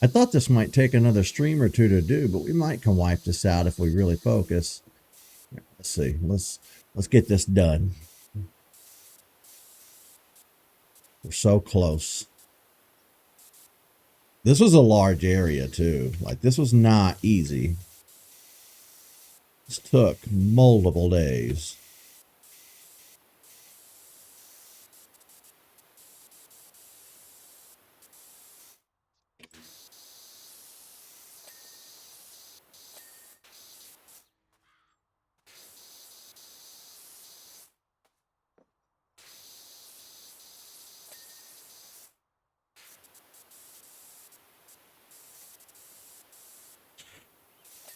I thought this might take another stream or two to do, but we might can wipe this out if we really focus. Let's see. Let's get this done. We're so close. This was a large area too. Like, this was not easy. This took multiple days.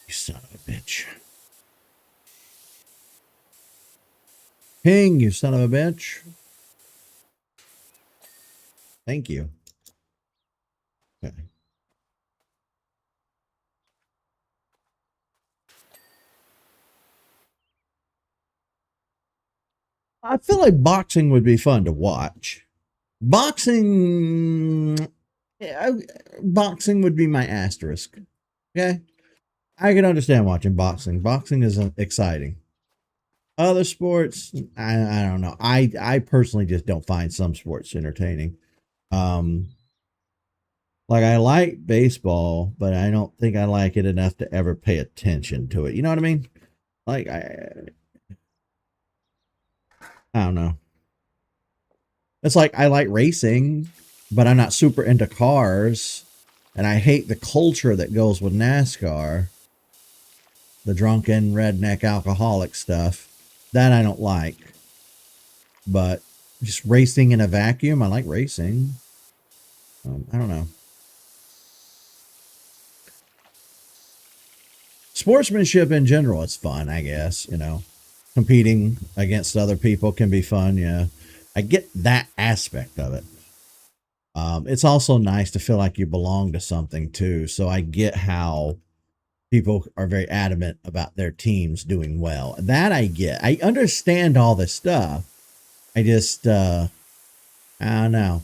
You son of a bitch. Ping, you son of a bitch. Thank you. Okay. I feel like boxing would be fun to watch. Boxing, boxing would be my asterisk. Okay, I can understand watching boxing. Boxing is exciting. Other sports, I don't know. I personally just don't find some sports entertaining. Um, like, I like baseball, but I don't think I like it enough to ever pay attention to it. You know what I mean? Like, I don't know. It's like I like racing, but I'm not super into cars, and I hate the culture that goes with NASCAR. The drunken redneck alcoholic stuff that I don't like. But just racing in a vacuum, I like racing. I don't know. Sportsmanship in general is fun, I guess. You know, competing against other people can be fun. Yeah, I get that aspect of it. It's also nice to feel like you belong to something too. So I get how people are very adamant about their teams doing well. That I get. I understand all this stuff. I just I don't know.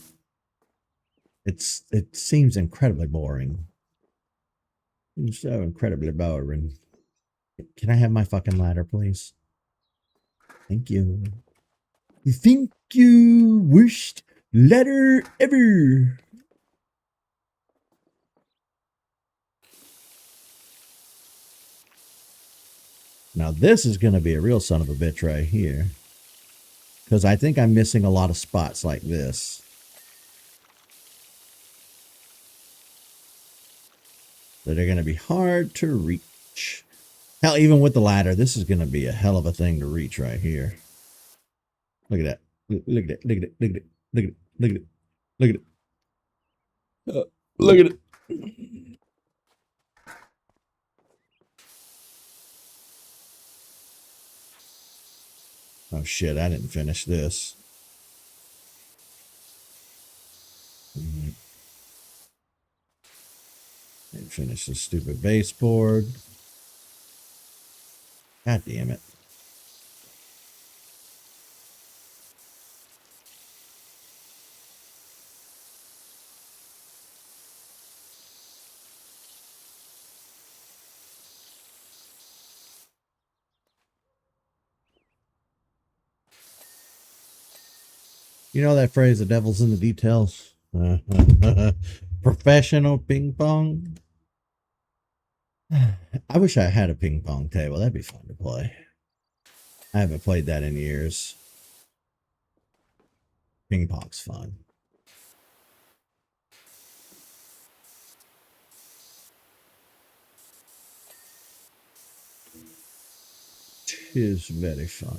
It seems incredibly boring. It's so incredibly boring. Can I have my fucking ladder, please? Thank you. Thank you. Worst ladder ever. Now this is going to be a real son of a bitch right here. Because I think I'm missing a lot of spots like this that are going to be hard to reach. Hell, even with the ladder, this is going to be a hell of a thing to reach right here. Look at that. Look at it. Look at it. Look at it. Look at it. Look at it. Look at it. Look at it. Oh shit, I didn't finish this. Didn't finish this stupid baseboard. God damn it. You know that phrase, the devil's in the details? Professional ping pong. I wish I had a ping pong table. That'd be fun to play. I haven't played that in years. Ping pong's fun. Tis very fun.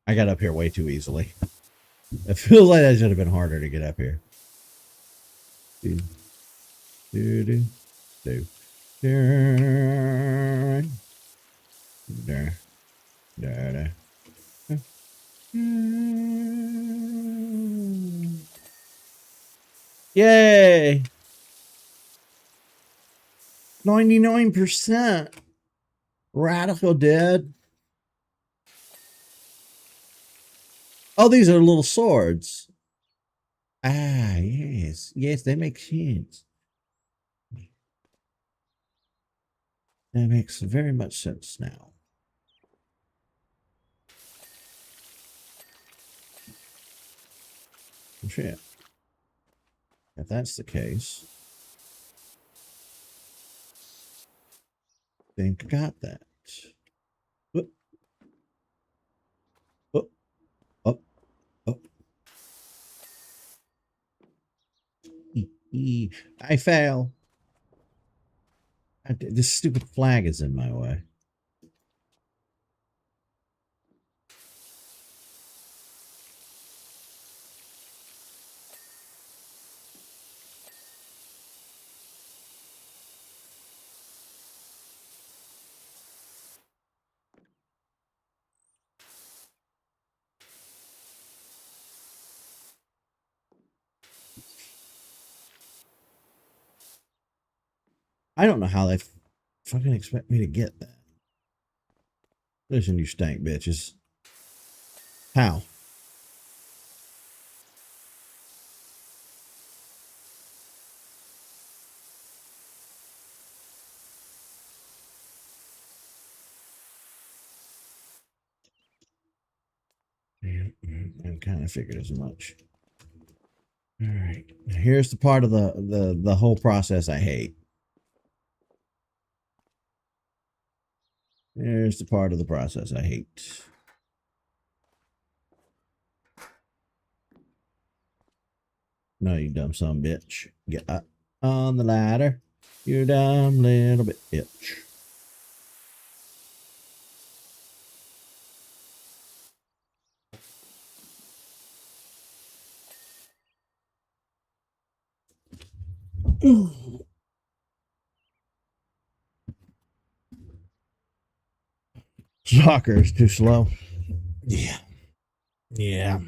I got up here way too easily. It feels like that should have been harder to get up here. Do, do, do, do. Da, da, da. Yay! 99%. Radical dead. Oh, these are little swords. Ah, yes. Yes, they make sense. That makes very much sense now. Shit. If that's the case, I think I got that. Whoop, whoop, up, up. I fail. This stupid flag is in my way. I don't know how they fucking expect me to get that. Listen, you stank bitches. How? I kind of figured as much. All right. Here's the part of the whole process I hate. Here's the part of the process I hate. No, you dumb son bitch. Get up on the ladder. You dumb little bitch. Soccer is too slow. Yeah. Yeah.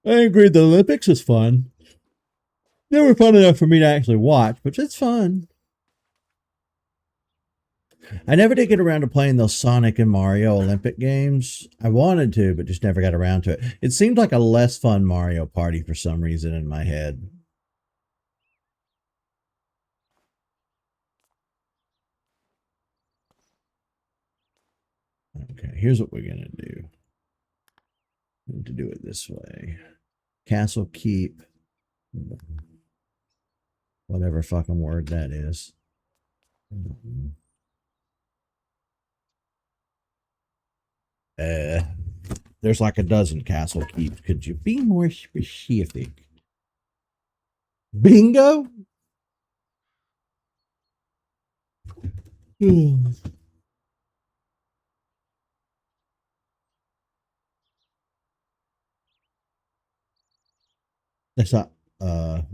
I agree. The Olympics is fun. They were fun enough for me to actually watch, but it's fun. I never did get around to playing those Sonic and Mario Olympic games. I wanted to, but just never got around to it. It seemed like a less fun Mario Party for some reason in my head. Okay, here's what we're going to do. We need to do it this way. Castle Keep. Whatever fucking word that is. There's like a dozen castle keeps. Could you be more specific? Bingo? That's not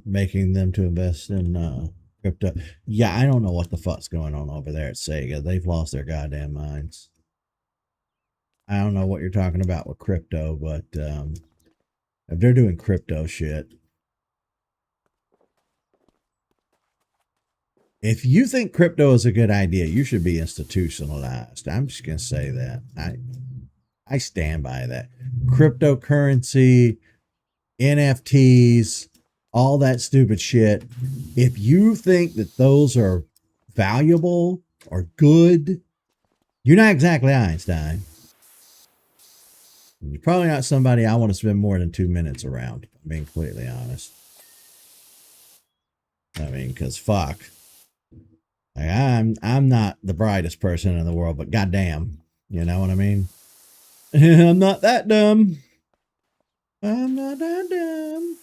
making them to invest in crypto. Yeah, I don't know what the fuck's going on over there at Sega. They've lost their goddamn minds. I don't know what you're talking about with crypto, but if they're doing crypto shit, if you think crypto is a good idea, you should be institutionalized. I'm just gonna say that. I stand by that. Cryptocurrency, NFTs, all that stupid shit. If you think that those are valuable or good, you're not exactly Einstein. You're probably not somebody I want to spend more than 2 minutes around, if I'm being completely honest. I mean, because fuck. Like, I'm not the brightest person in the world, but goddamn, you know what I mean? I'm not that dumb. I'm not that dumb.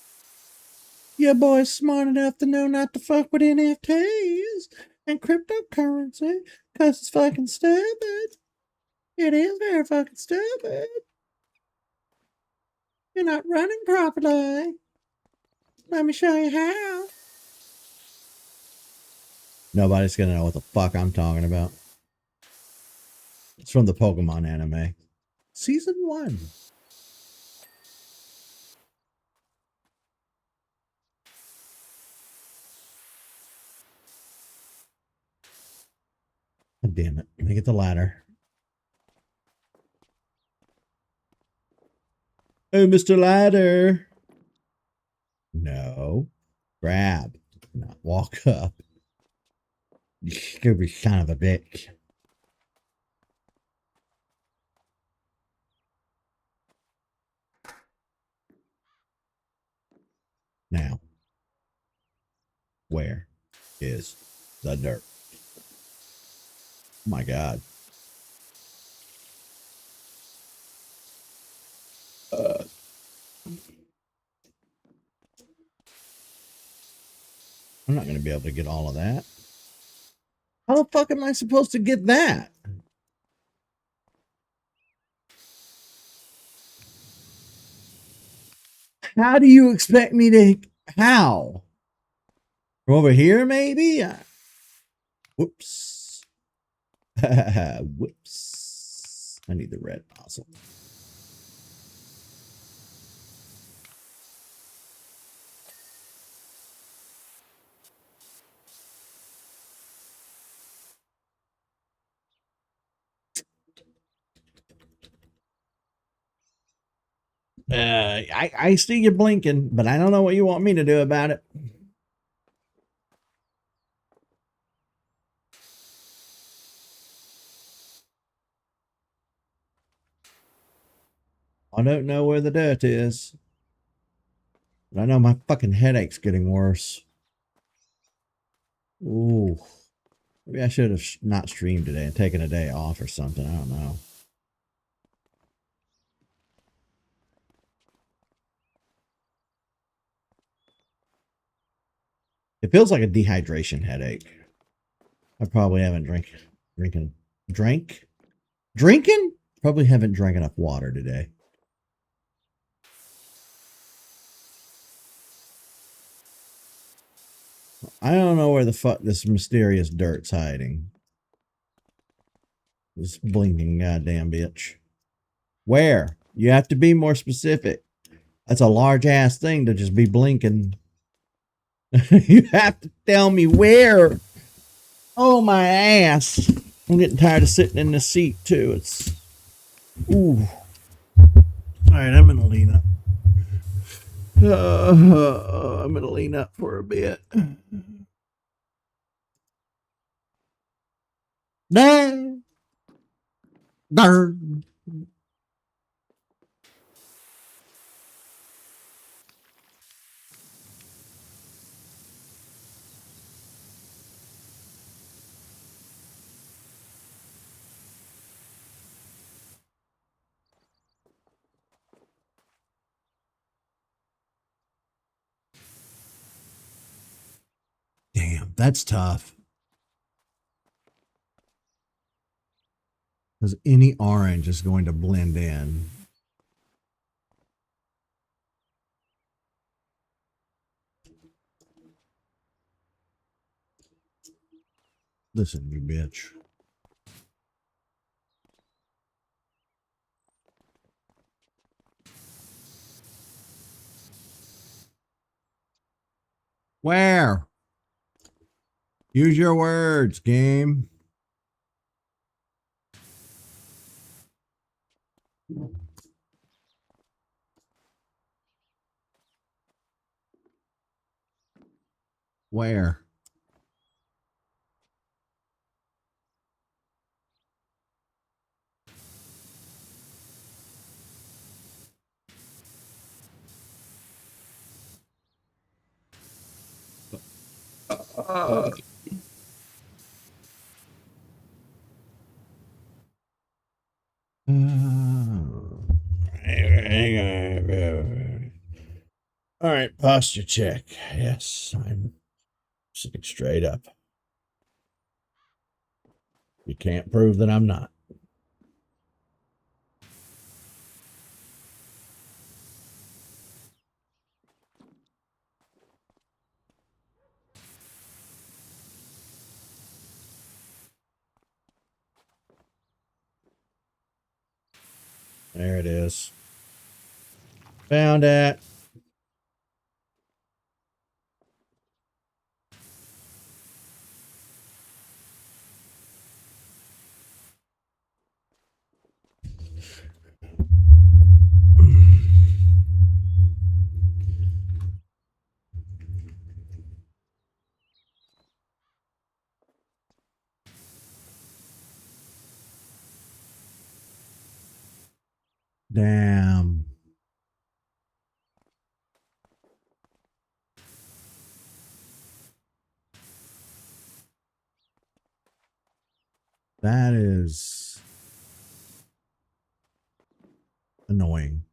Your boy's smart enough to know not to fuck with NFTs and cryptocurrency because it's fucking stupid. It is very fucking stupid. You're not running properly. Let me show you how. Nobody's gonna know what the fuck I'm talking about. It's from the Pokemon anime. Season 1. God damn it. Let me get the ladder. Oh, Mr. Ladder. No. Grab. Not walk up. You stupid son of a bitch. Now, where is the dirt? Oh my God. Uh, I'm not going to be able to get all of that. How the fuck am I supposed to get that? How do you expect me to? How? From over here, maybe? Whoops. Whoops. I need the red nozzle. I see you blinking, but I don't know what you want me to do about it. I don't know where the dirt is. But I know my fucking headache's getting worse. Ooh. Maybe I should have not streamed today and taken a day off or something. I don't know. It feels like a dehydration headache. I probably haven't drinking? Probably haven't drank enough water today. I don't know where the fuck this mysterious dirt's hiding. This blinking goddamn bitch. Where? You have to be more specific. That's a large ass thing to just be blinking. You have to tell me where. Oh, my ass. I'm getting tired of sitting in this seat, too. It's. Ooh. All right, I'm going to lean up. I'm going to lean up for a bit. Darn. Darn. Damn, that's tough. Because any orange is going to blend in. Listen, you bitch. Where? Use your words, game. Where? All right, posture check. Yes, I'm sitting straight up. You can't prove that I'm not. There it is. Found it. Damn. That is annoying.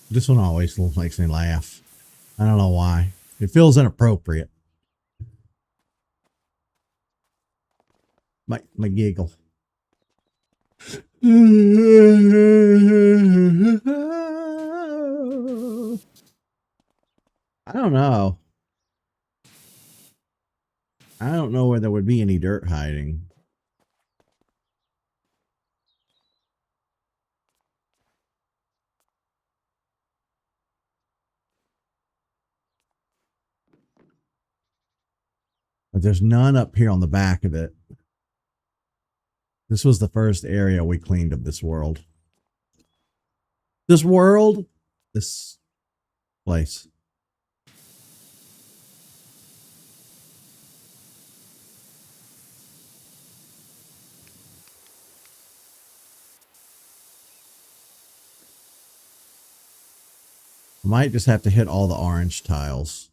This one always makes me laugh. I don't know why. It feels inappropriate. My giggle. I don't know. I don't know where there would be any dirt hiding. But there's none up here on the back of it. This was the first area we cleaned of this world. This world? This place. Might just have to hit all the orange tiles.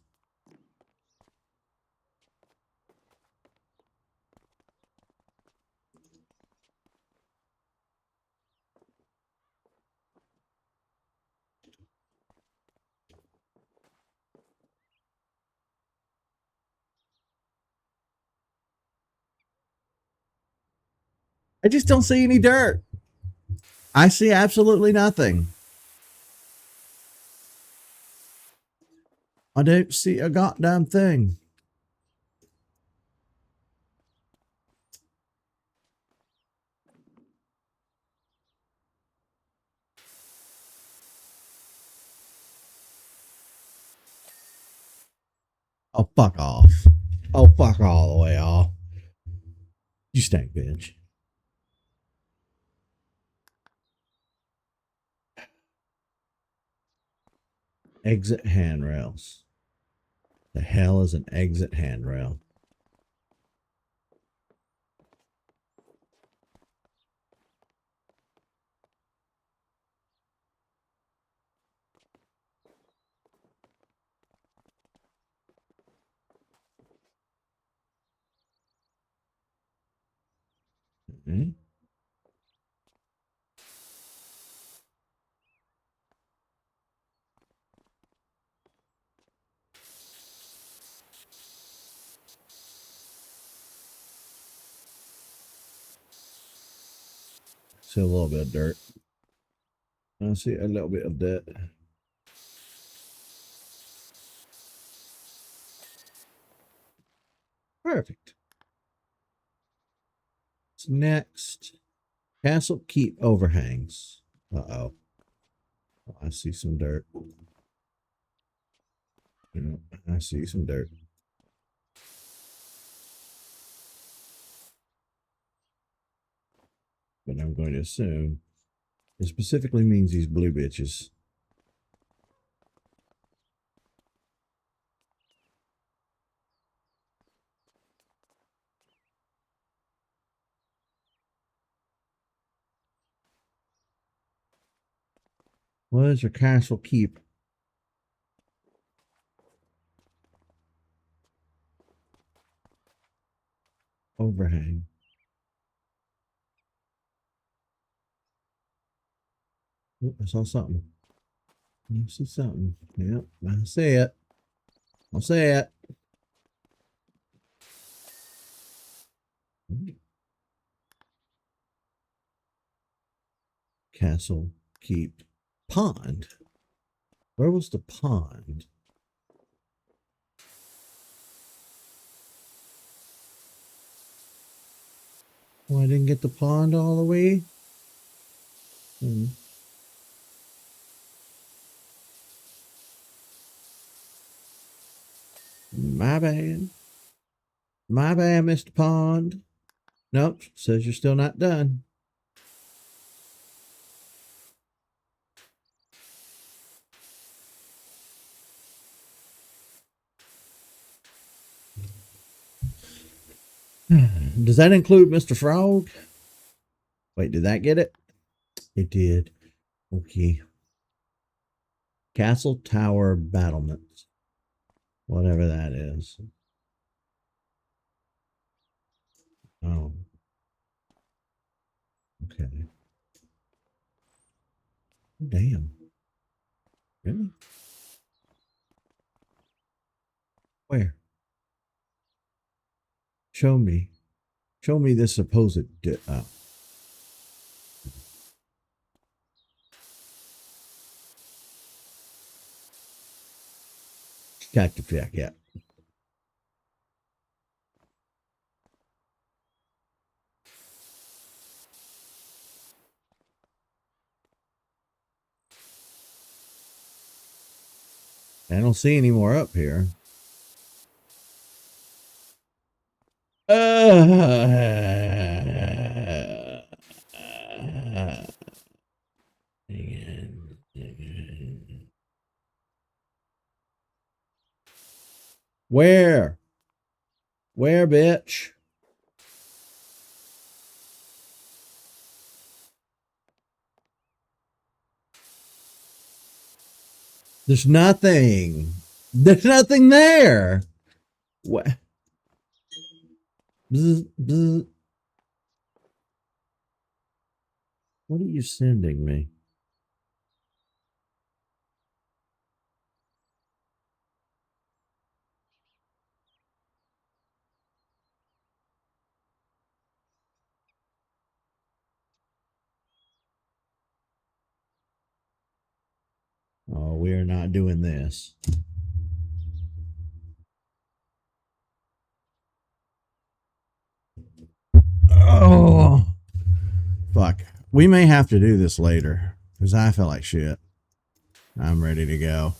I just don't see any dirt. I see absolutely nothing. I don't see a goddamn thing. Oh, fuck off. Oh, fuck all the way off. You stink, bitch. Exit handrails. The hell is an exit handrail? Mm-hmm. See a little bit of dirt. I see a little bit of dirt. Perfect. What's next? Castle keep overhangs. Uh-oh. I see some dirt. Yeah, I see some dirt. But I'm going to assume it specifically means these blue bitches. What does your castle keep? Overhang. Oh, I saw something. You see something? Yep, I see it. I see it. Castle keep pond. Where was the pond? Oh, I didn't get the pond all the way. My bad. My bad, Mr. Pond. Nope, says you're still not done. Does that include Mr. Frog? Wait, did that get it? It did. Okay. Castle Tower Battlements. Whatever that is. Oh. Okay. Damn. Really? Where? Show me. Show me this supposed. Oh. Cactus, yeah. I don't see any more up here. Where? Where, bitch? There's nothing. There's nothing there. What? Bzz, bzz. What are you sending me? Oh, we're not doing this. Oh, fuck. We may have to do this later because I feel like shit. I'm ready to go.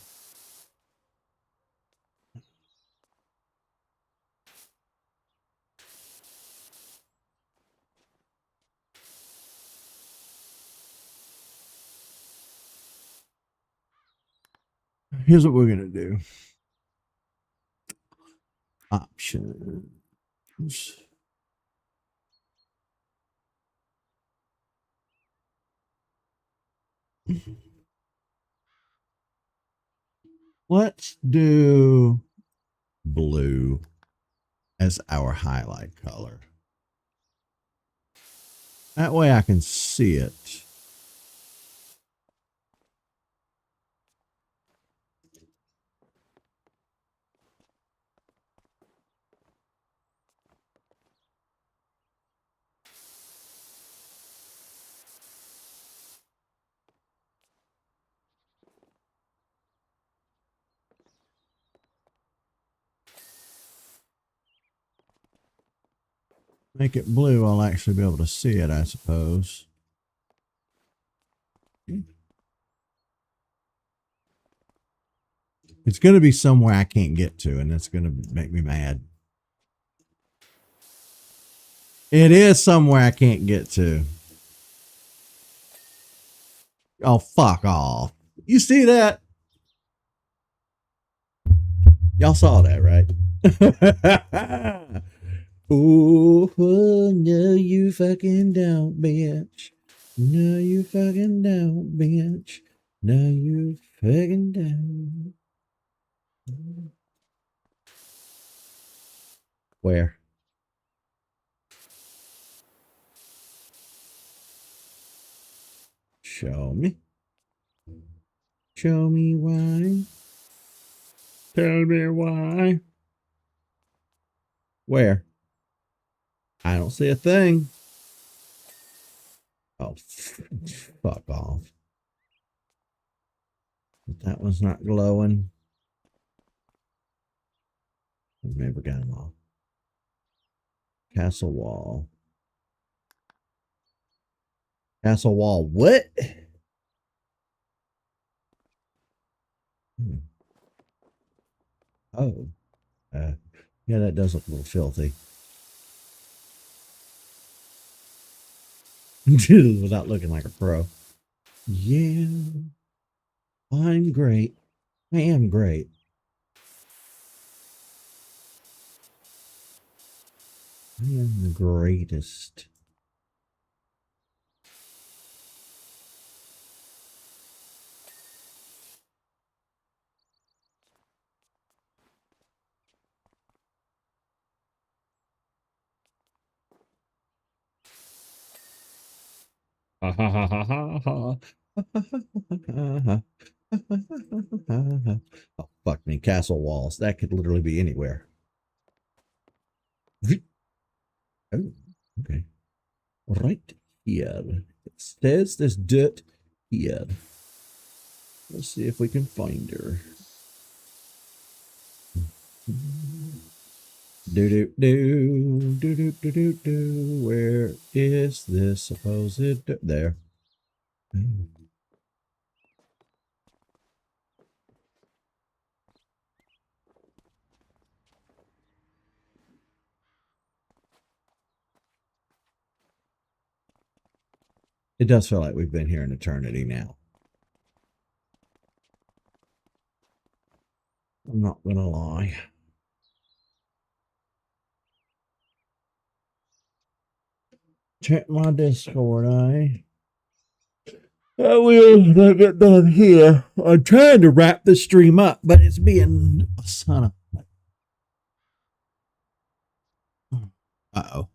Here's what we're going to do. Options. Let's do blue as our highlight color. That way I can see it. Make it blue, I'll actually be able to see it, I suppose. It's going to be somewhere I can't get to, and that's going to make me mad. It is somewhere I can't get to. Oh, fuck off. You see that? Y'all saw that, right? Ooh, no, you fucking don't, bitch. No, you fucking don't, bitch. No, you fucking don't. Where? Show me. Show me why. Tell me why. Where? I don't see a thing. Oh, fuck off. That one's not glowing. Maybe got them all. Castle wall. Castle wall. What? Oh. Yeah, that does look a little filthy. Without looking like a pro. Yeah. I'm great. I am great. I am the greatest. Ha ha ha ha ha ha. Oh, fuck me. Castle walls. That could literally be anywhere. Oh, okay. Right here. It says there's dirt here. Let's see if we can find her. Do do do do do do do do. Where is this supposed there? It does feel like we've been here an eternity now. I'm not gonna lie. Check my Discord, I will get done here. I'm trying to wrap this stream up, but it's being a son of. Uh oh.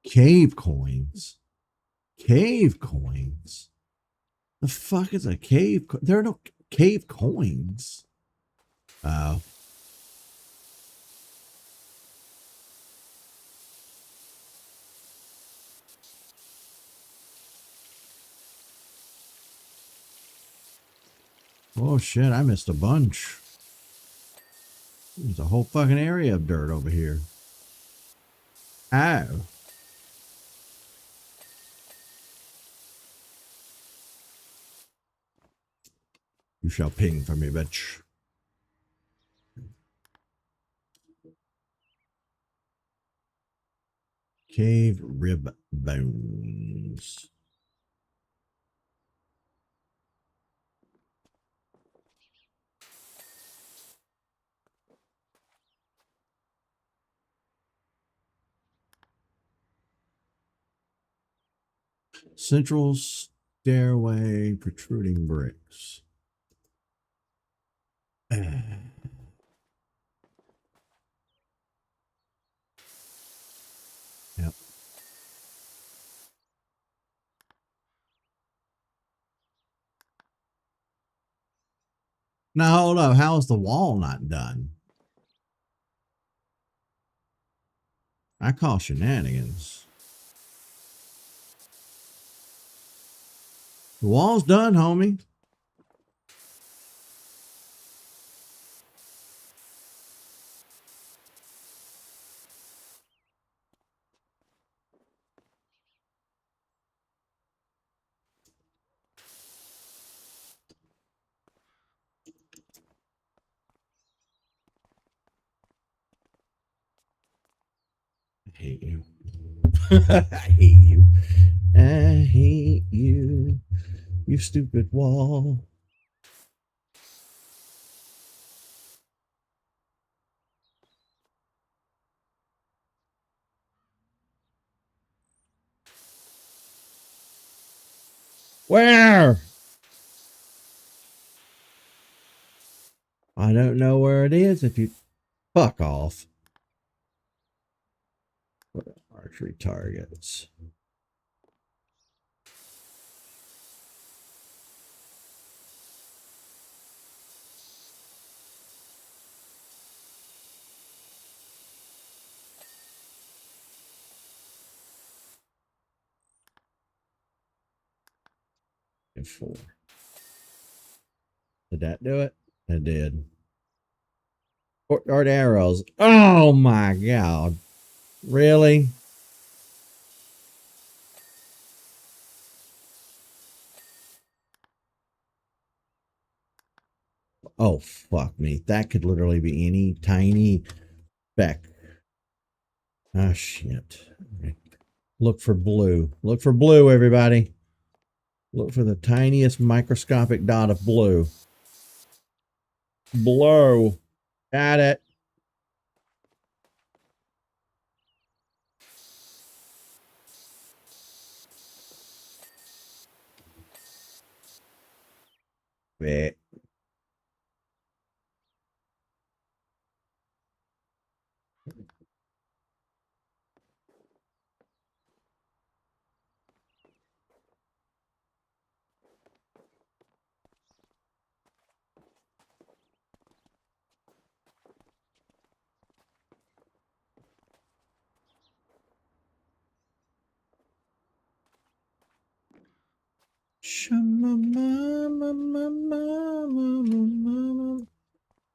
Cave coins. Cave coins. The fuck is a cave? There are no cave coins. Oh. Oh shit, I missed a bunch. There's a whole fucking area of dirt over here. Ow. You shall ping for me, bitch. Cave rib bones. Central stairway, protruding bricks. Yep. Now hold up. How is the wall not done? I call shenanigans. The wall's done, homie. hate you. I hate you. I hate you. You stupid wall. Where? I don't know where it is if you fuck off. Archery targets. And 4. Did that do it? It did. Courtyard arrows. Oh my god. Really? Oh, fuck me. That could literally be any tiny speck. Ah, shit. Look for blue. Look for blue, everybody. Look for the tiniest microscopic dot of blue. Blue. Got it. Bleh.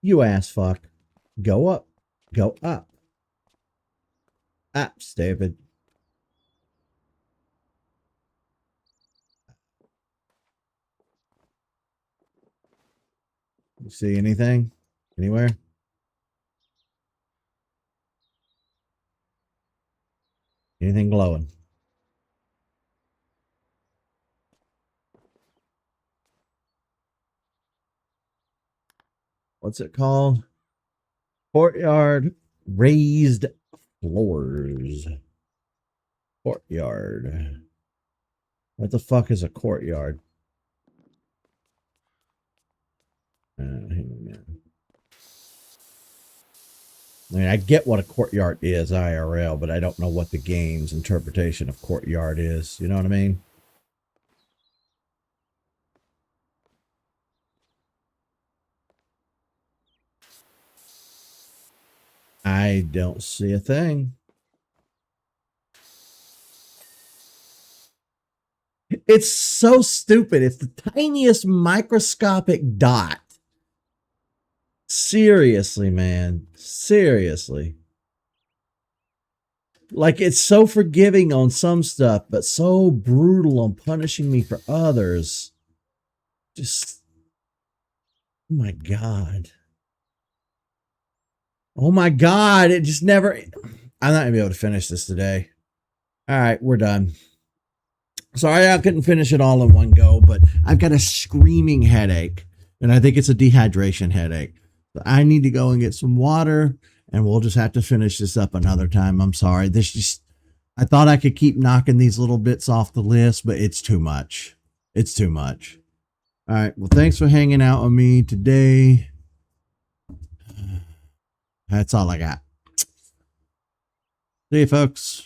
You ass fuck. Go up. Go up. Up, stupid. You see anything? Anywhere? Anything glowing? What's it called? Courtyard raised floors. Courtyard. What the fuck is a courtyard? Hang on a minute. I mean, I get what a courtyard is IRL, but I don't know what the game's interpretation of courtyard is. You know what I mean? I don't see a thing. It's so stupid. It's the tiniest microscopic dot. Seriously, man. Seriously. Like, it's so forgiving on some stuff, but so brutal on punishing me for others. Just, oh my God. Oh my God. It just never, I'm not going to be able to finish this today. All right, we're done. Sorry I couldn't finish it all in one go, but I've got a screaming headache, and I think it's a dehydration headache. So I need to go and get some water, and we'll just have to finish this up another time. I'm sorry. This just, I thought I could keep knocking these little bits off the list, but it's too much. It's too much. All right. Well, thanks for hanging out with me today. That's all I got. See you, folks.